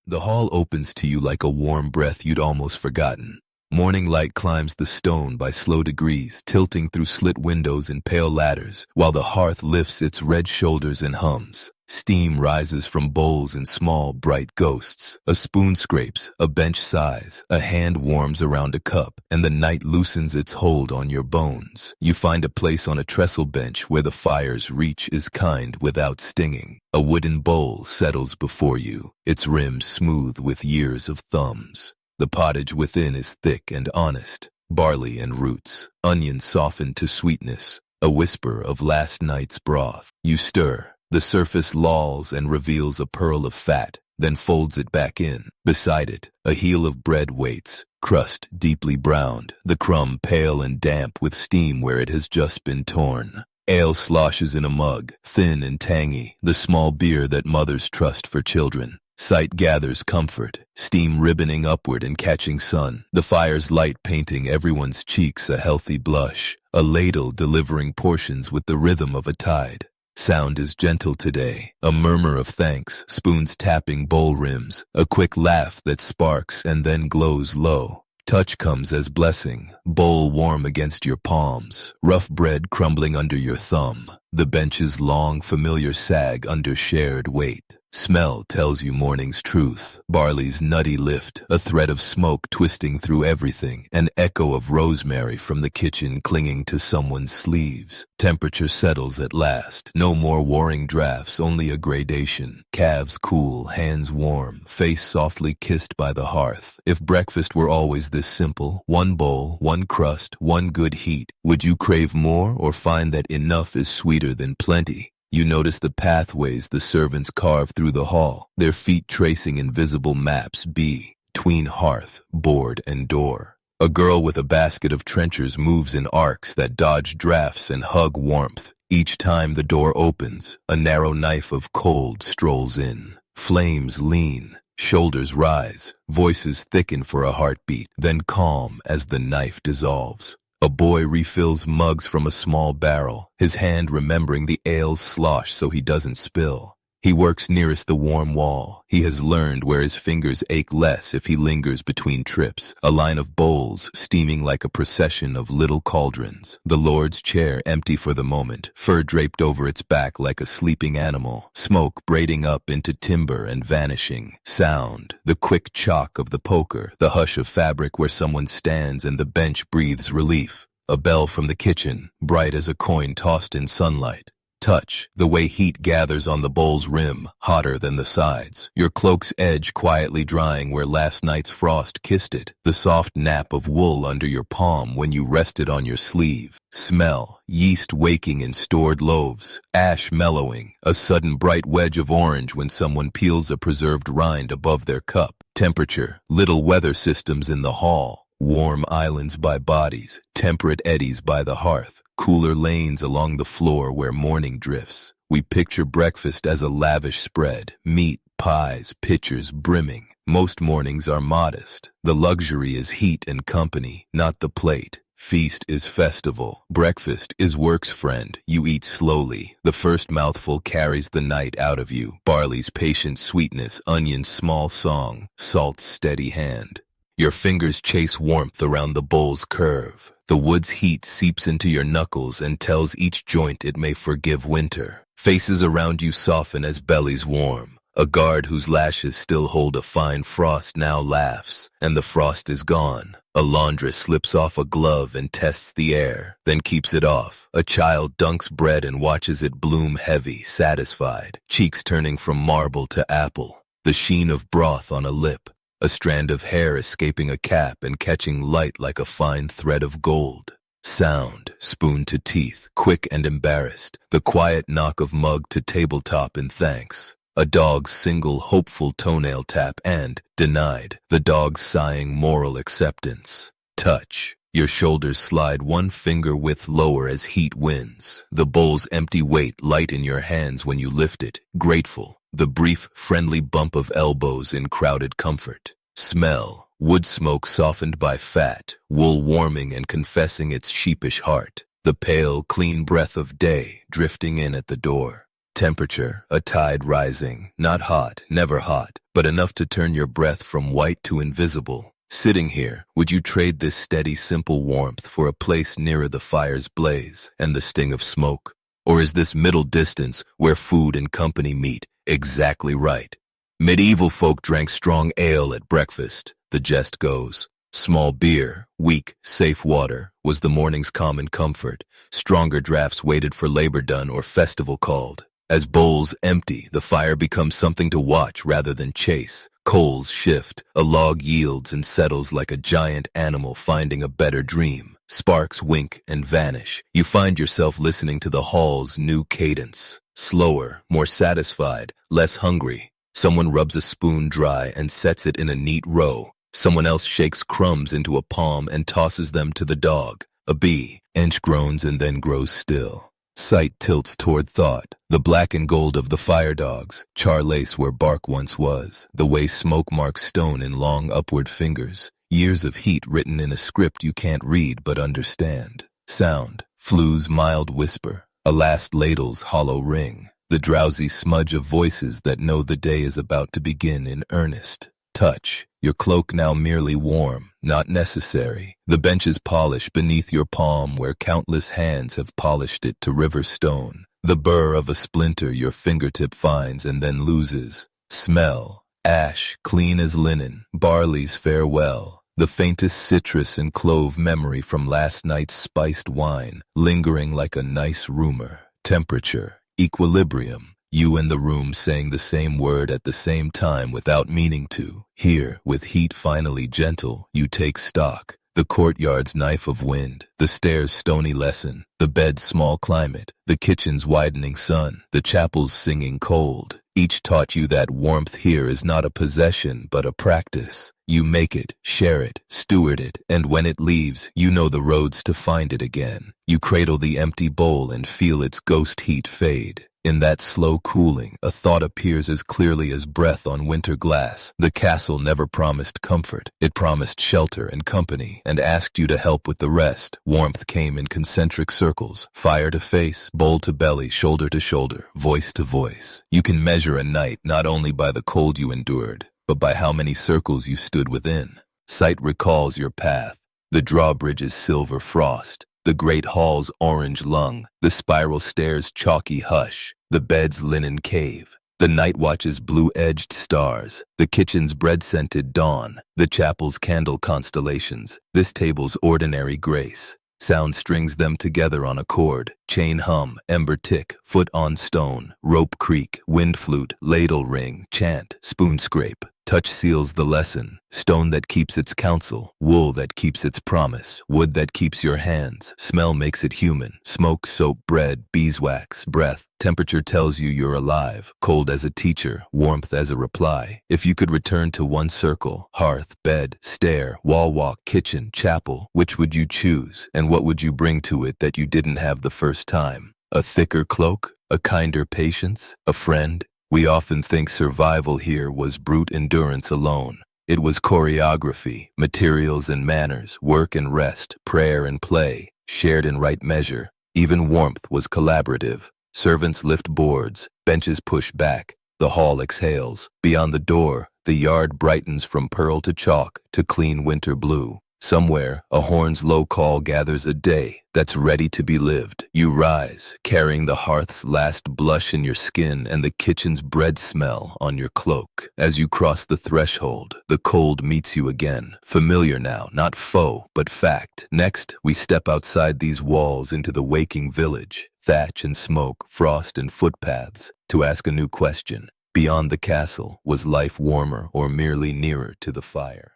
The hall opens to you like a warm breath you'd almost forgotten. Morning light climbs the stone by slow degrees, tilting through slit windows and pale ladders, while the hearth lifts its red shoulders and hums. Steam rises from bowls and small, bright ghosts. A spoon scrapes, a bench sighs, a hand warms around a cup, and the night loosens its hold on your bones. You find a place on a trestle bench where the fire's reach is kind without stinging. A wooden bowl settles before you, its rim smooth with years of thumbs. The pottage within is thick and honest, barley and roots, onions softened to sweetness, a whisper of last night's broth. You stir, the surface lolls and reveals a pearl of fat, then folds it back in. Beside it, a heel of bread waits, crust deeply browned, the crumb pale and damp with steam where it has just been torn. Ale sloshes in a mug, thin and tangy, the small beer that mothers trust for children. Sight gathers comfort, steam ribboning upward and catching sun, the fire's light painting everyone's cheeks a healthy blush, a ladle delivering portions with the rhythm of a tide. Sound is gentle today, a murmur of thanks, spoons tapping bowl rims, a quick laugh that sparks and then glows low. Touch comes as blessing, bowl warm against your palms, rough bread crumbling under your thumb, the bench's long familiar sag under shared weight. Smell tells you morning's truth, barley's nutty lift, a thread of smoke twisting through everything, an echo of rosemary from the kitchen clinging to someone's sleeves. Temperature settles at last, no more warring drafts, only a gradation. Calves cool, hands warm, face softly kissed by the hearth. If breakfast were always this simple, one bowl, one crust, one good heat, would you crave more or find that enough is sweeter than plenty? You notice the pathways the servants carve through the hall, their feet tracing invisible maps between hearth, board, and door. A girl with a basket of trenchers moves in arcs that dodge drafts and hug warmth. Each time the door opens, a narrow knife of cold strolls in. Flames lean, shoulders rise, voices thicken for a heartbeat, then calm as the knife dissolves. A boy refills mugs from a small barrel, his hand remembering the ale's slosh so he doesn't spill. He works nearest the warm wall. He has learned where his fingers ache less if he lingers between trips. A line of bowls steaming like a procession of little cauldrons. The Lord's chair empty for the moment, fur draped over its back like a sleeping animal. Smoke braiding up into timber and vanishing. Sound, the quick chalk of the poker, the hush of fabric where someone stands and the bench breathes relief. A bell from the kitchen, bright as a coin tossed in sunlight. Touch, the way heat gathers on the bowl's rim, hotter than the sides. Your cloak's edge quietly drying where last night's frost kissed it. The soft nap of wool under your palm when you rested on your sleeve. Smell, yeast waking in stored loaves. Ash mellowing, a sudden bright wedge of orange when someone peels a preserved rind above their cup. Temperature, little weather systems in the hall. Warm islands by bodies, temperate eddies by the hearth, cooler lanes along the floor where morning drifts. We picture breakfast as a lavish spread, meat, pies, pitchers brimming. Most mornings are modest. The luxury is heat and company, not the plate. Feast is festival. Breakfast is work's friend. You eat slowly. The first mouthful carries the night out of you. Barley's patient sweetness, onion's small song, salt's steady hand. Your fingers chase warmth around the bowl's curve. The wood's heat seeps into your knuckles and tells each joint it may forgive winter. Faces around you soften as bellies warm. A guard whose lashes still hold a fine frost now laughs, and the frost is gone. A laundress slips off a glove and tests the air, then keeps it off. A child dunks bread and watches it bloom heavy, satisfied, cheeks turning from marble to apple. The sheen of broth on a lip. A strand of hair escaping a cap and catching light like a fine thread of gold. Sound, spoon to teeth, quick and embarrassed. The quiet knock of mug to tabletop in thanks. A dog's single hopeful toenail tap and, denied, the dog's sighing moral acceptance. Touch. Your shoulders slide one finger width lower as heat wins. The bowl's empty weight light in your hands when you lift it, grateful. The brief, friendly bump of elbows in crowded comfort. Smell, wood smoke softened by fat, wool warming and confessing its sheepish heart. The pale, clean breath of day drifting in at the door. Temperature, a tide rising, not hot, never hot, but enough to turn your breath from white to invisible. Sitting here, would you trade this steady, simple warmth for a place nearer the fire's blaze and the sting of smoke? Or is this middle distance, where food and company meet, exactly right? Medieval folk drank strong ale at breakfast, the jest goes. Small beer, weak, safe water, was the morning's common comfort. Stronger drafts waited for labor done or festival called. As bowls empty, the fire becomes something to watch rather than chase. Coals shift, a log yields and settles like a giant animal finding a better dream. Sparks wink and vanish. You find yourself listening to the hall's new cadence. Slower, more satisfied, less hungry. Someone rubs a spoon dry and sets it in a neat row. Someone else shakes crumbs into a palm and tosses them to the dog. A bee, inch groans and then grows still. Sight tilts toward thought. The black and gold of the fire dogs, char lace where bark once was, the way smoke marks stone in long upward fingers, years of heat written in a script you can't read but understand. Sound, flue's mild whisper, a last ladle's hollow ring, the drowsy smudge of voices that know the day is about to begin in earnest. Touch, your cloak now merely warm, not necessary. The bench's polish beneath your palm where countless hands have polished it to river stone. The burr of a splinter your fingertip finds and then loses. Smell, ash, clean as linen, barley's farewell. The faintest citrus and clove memory from last night's spiced wine, lingering like a nice rumor. Temperature, equilibrium. You and the room saying the same word at the same time without meaning to. Here, with heat finally gentle, you take stock. The courtyard's knife of wind, the stairs' stony lesson, the bed's small climate, the kitchen's widening sun, the chapel's singing cold. Each taught you that warmth here is not a possession but a practice. You make it, share it, steward it, and when it leaves, you know the roads to find it again. You cradle the empty bowl and feel its ghost heat fade. In that slow cooling, a thought appears as clearly as breath on winter glass. The castle never promised comfort. It promised shelter and company, and asked you to help with the rest. Warmth came in concentric circles, fire to face, bowl to belly, shoulder to shoulder, voice to voice. You can measure a night not only by the cold you endured, but by how many circles you stood within. Sight recalls your path, the drawbridge's silver frost, the great hall's orange lung, the spiral stairs' chalky hush, the bed's linen cave, the night watch's blue-edged stars, the kitchen's bread-scented dawn, the chapel's candle constellations, this table's ordinary grace. Sound strings them together on a cord. Chain hum, ember tick, foot on stone, rope creak, wind flute, ladle ring, chant, spoon scrape. Touch seals the lesson. Stone that keeps its counsel. Wool that keeps its promise. Wood that keeps your hands. Smell makes it human. Smoke, soap, bread, beeswax, breath. Temperature tells you you're alive. Cold as a teacher. Warmth as a reply. If you could return to one circle, hearth, bed, stair, wall walk, kitchen, chapel, which would you choose? And what would you bring to it that you didn't have the first time? A thicker cloak? A kinder patience? A friend? We often think survival here was brute endurance alone. It was choreography, materials and manners, work and rest, prayer and play, shared in right measure. Even warmth was collaborative. Servants lift boards, benches push back, the hall exhales. Beyond the door, the yard brightens from pearl to chalk to clean winter blue. Somewhere, a horn's low call gathers a day that's ready to be lived. You rise, carrying the hearth's last blush in your skin and the kitchen's bread smell on your cloak. As you cross the threshold, the cold meets you again. Familiar now, not foe, but fact. Next, we step outside these walls into the waking village. Thatch and smoke, frost and footpaths, to ask a new question. Beyond the castle, was life warmer or merely nearer to the fire?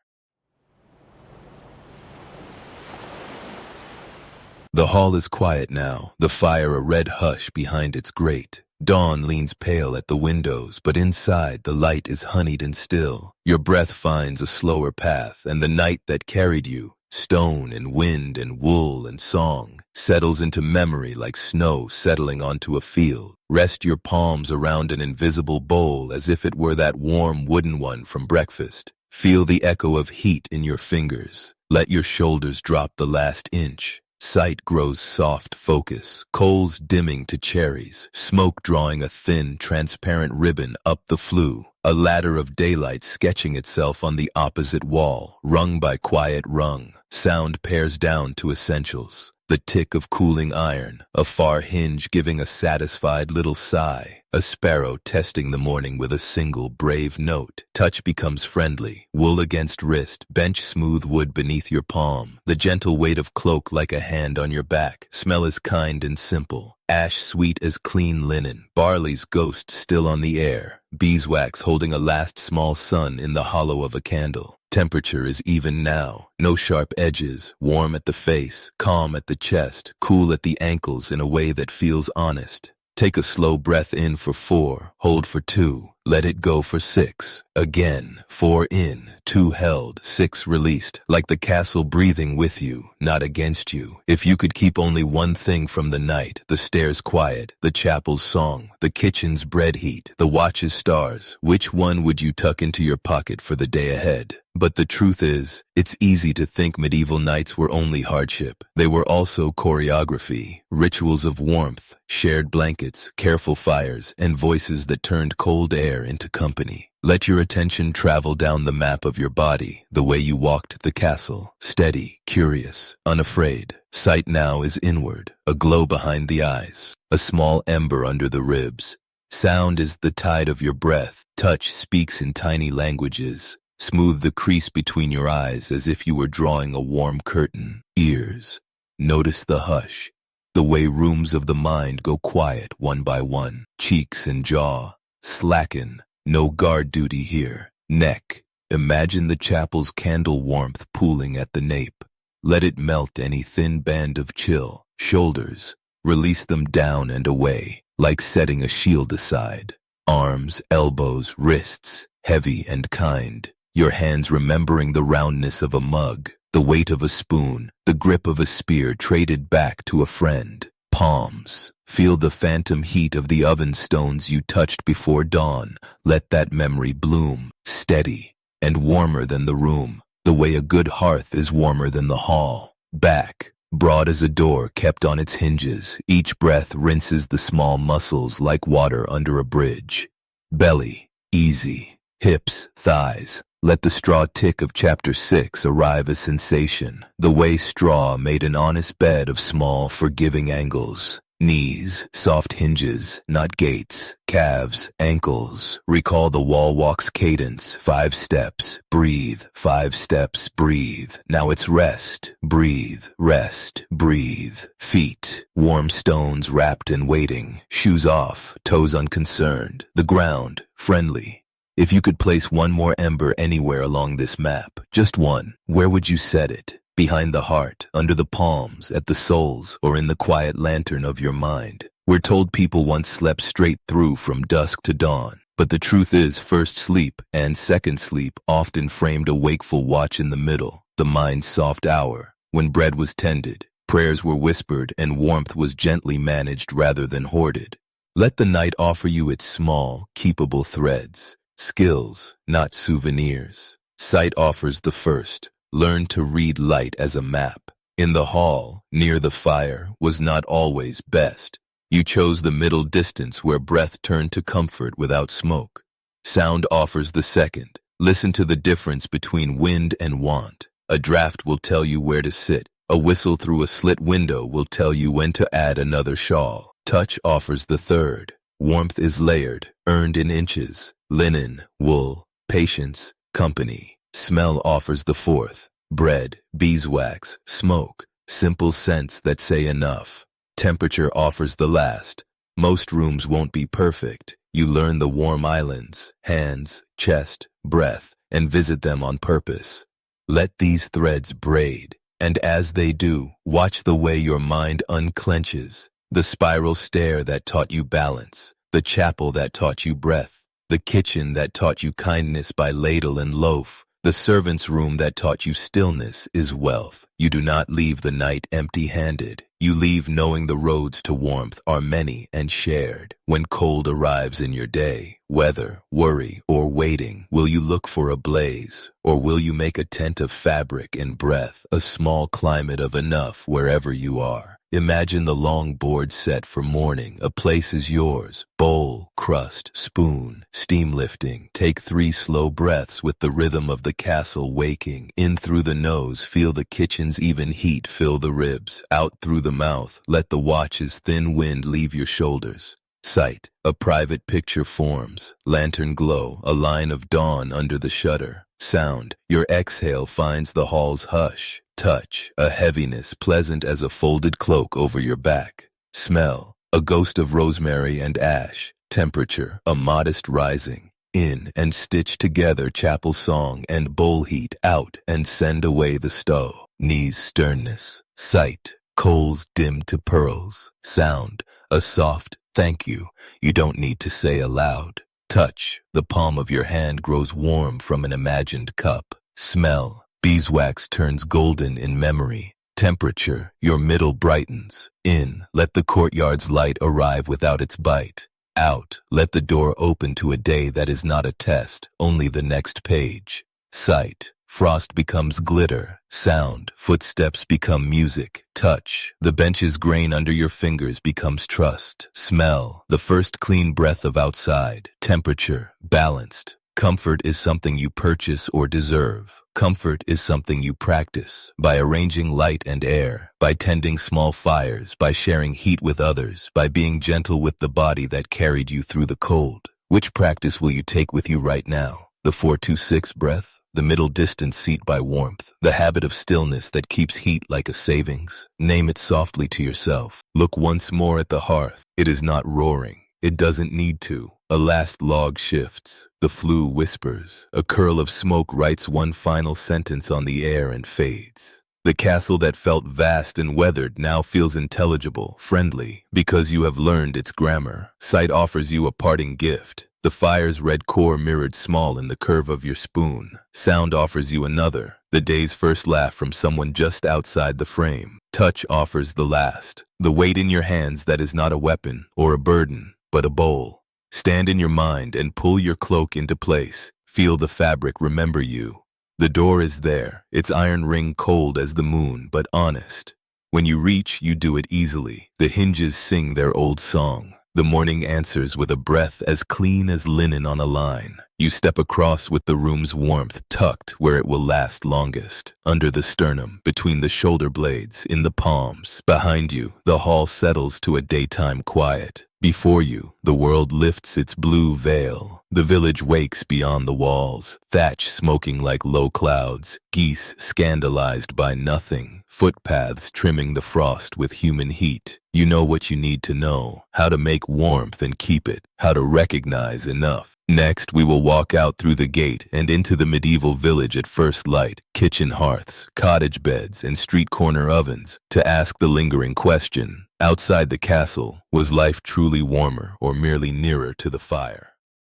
The hall is quiet now, the fire a red hush behind its grate. Dawn leans pale at the windows, but inside the light is honeyed and still. Your breath finds a slower path, and the night that carried you, stone and wind and wool and song, settles into memory like snow settling onto a field. Rest your palms around an invisible bowl as if it were that warm wooden one from breakfast. Feel the echo of heat in your fingers. Let your shoulders drop the last inch. Sight grows soft focus, coals dimming to cherries, smoke drawing a thin, transparent ribbon up the flue, a ladder of daylight sketching itself on the opposite wall, rung by quiet rung. Sound pares down to essentials. The tick of cooling iron, a far hinge giving a satisfied little sigh, a sparrow testing the morning with a single brave note. Touch becomes friendly, wool against wrist, bench smooth wood beneath your palm, the gentle weight of cloak like a hand on your back. Smell is kind and simple, ash sweet as clean linen, barley's ghost still on the air, beeswax holding a last small sun in the hollow of a candle. Temperature is even now, no sharp edges, warm at the face, calm at the chest, cool at the ankles in a way that feels honest. Take a slow breath in for 4, hold for 2, let it go for 6. Again, 4 in, 2 held, 6 released, like the castle breathing with you, not against you. If you could keep only one thing from the night, the stairs quiet, the chapel's song, the kitchen's bread heat, the watch's stars, which one would you tuck into your pocket for the day ahead? But the truth is, it's easy to think medieval nights were only hardship. They were also choreography, rituals of warmth, shared blankets, careful fires, and voices that turned cold air into company. Let your attention travel down the map of your body, the way you walked the castle, steady, curious, unafraid. Sight now is inward, a glow behind the eyes, a small ember under the ribs. Sound is the tide of your breath. Touch speaks in tiny languages. Smooth the crease between your eyes as if you were drawing a warm curtain. Ears. Notice the hush, the way rooms of the mind go quiet one by one. Cheeks and jaw. Slacken. No guard duty here. Neck. Imagine the chapel's candle warmth pooling at the nape. Let it melt any thin band of chill. Shoulders. Release them down and away, like setting a shield aside. Arms, elbows, wrists. Heavy and kind. Your hands remembering the roundness of a mug, the weight of a spoon, the grip of a spear traded back to a friend. Palms. Feel the phantom heat of the oven stones you touched before dawn. Let that memory bloom, steady and warmer than the room, the way a good hearth is warmer than the hall. Back. Broad as a door kept on its hinges, each breath rinses the small muscles like water under a bridge. Belly. Easy. Hips, thighs. Let the straw tick of chapter 6 arrive as sensation, the way straw made an honest bed of small, forgiving angles. Knees, soft hinges, not gates. Calves, ankles. Recall the wall walk's cadence. 5 steps, breathe. 5 steps, breathe. Now it's rest, breathe, rest, breathe. Feet, warm stones wrapped and waiting. Shoes off, toes unconcerned. The ground, friendly. If you could place one more ember anywhere along this map, just one, where would you set it? Behind the heart, under the palms, at the soles, or in the quiet lantern of your mind? We're told people once slept straight through from dusk to dawn, but the truth is first sleep and second sleep often framed a wakeful watch in the middle, the mind's soft hour, when bread was tended, prayers were whispered, and warmth was gently managed rather than hoarded. Let the night offer you its small, keepable threads, skills, not souvenirs. Sight offers the first. Learn to read light as a map. In the hall, near the fire, was not always best. You chose the middle distance where breath turned to comfort without smoke. Sound offers the second. Listen to the difference between wind and want. A draft will tell you where to sit. A whistle through a slit window will tell you when to add another shawl. Touch offers the third. Warmth is layered, earned in inches. Linen, wool, patience, company. Smell offers the fourth. Bread, beeswax, smoke, simple scents that say enough. Temperature offers the last. Most rooms won't be perfect. You learn the warm islands, hands, chest, breath, and visit them on purpose. Let these threads braid, and as they do, watch the way your mind unclenches. The spiral stair that taught you balance, the chapel that taught you breath, the kitchen that taught you kindness by ladle and loaf. The servant's room that taught you stillness is wealth. You do not leave the night empty-handed. You leave knowing the roads to warmth are many and shared. When cold arrives in your day, whether, worry, or waiting, will you look for a blaze? Or will you make a tent of fabric and breath, a small climate of enough wherever you are? Imagine the long board set for morning. A place is yours. Bowl, crust, spoon, steam lifting. Take 3 slow breaths with the rhythm of the castle waking. In through the nose, feel the kitchen's even heat fill the ribs. Out through the mouth, let the watch's thin wind leave your shoulders. Sight, a private picture forms. Lantern glow, a line of dawn under the shutter. Sound, your exhale finds the hall's hush. Touch, a heaviness pleasant as a folded cloak over your back. Smell, a ghost of rosemary and ash. Temperature, a modest rising. In and stitch together chapel song and bowl heat. Out and send away the stove. Knees sternness. Sight, coals dimmed to pearls. Sound, a soft thank you you don't need to say aloud. Touch, the palm of your hand grows warm from an imagined cup. Smell, beeswax turns golden in memory. Temperature, your middle brightens. In, let the courtyard's light arrive without its bite. Out, let the door open to a day that is not a test, only the next page. Sight, frost becomes glitter. Sound, footsteps become music. Touch, the bench's grain under your fingers becomes trust. Smell, the first clean breath of outside. Temperature, balanced. Comfort is something you purchase or deserve. Comfort is something you practice by arranging light and air, by tending small fires, by sharing heat with others, by being gentle with the body that carried you through the cold. Which practice will you take with you right now? The 4-2-6 breath? The middle distance seat by warmth? The habit of stillness that keeps heat like a savings? Name it softly to yourself. Look once more at the hearth. It is not roaring. It doesn't need to. A last log shifts. The flue whispers. A curl of smoke writes one final sentence on the air and fades. The castle that felt vast and weathered now feels intelligible, friendly, because you have learned its grammar. Sight offers you a parting gift. The fire's red core mirrored small in the curve of your spoon. Sound offers you another, the day's first laugh from someone just outside the frame. Touch offers the last, the weight in your hands that is not a weapon or a burden, but a bowl. Stand in your mind and pull your cloak into place. Feel the fabric remember you. The door is there, its iron ring cold as the moon, but honest. When you reach, you do it easily. The hinges sing their old song. The morning answers with a breath as clean as linen on a line. You step across with the room's warmth tucked where it will last longest. Under the sternum, between the shoulder blades, in the palms. Behind you, the hall settles to a daytime quiet. Before you, the world lifts its blue veil. The village wakes beyond the walls, thatch smoking like low clouds, geese scandalized by nothing, footpaths trimming the frost with human heat. You know what you need to know, how to make warmth and keep it, how to recognize enough. Next, we will walk out through the gate and into the medieval village at first light, kitchen hearths, cottage beds, and street corner ovens, to ask the lingering question, outside the castle, was life truly warmer or merely nearer to the fire?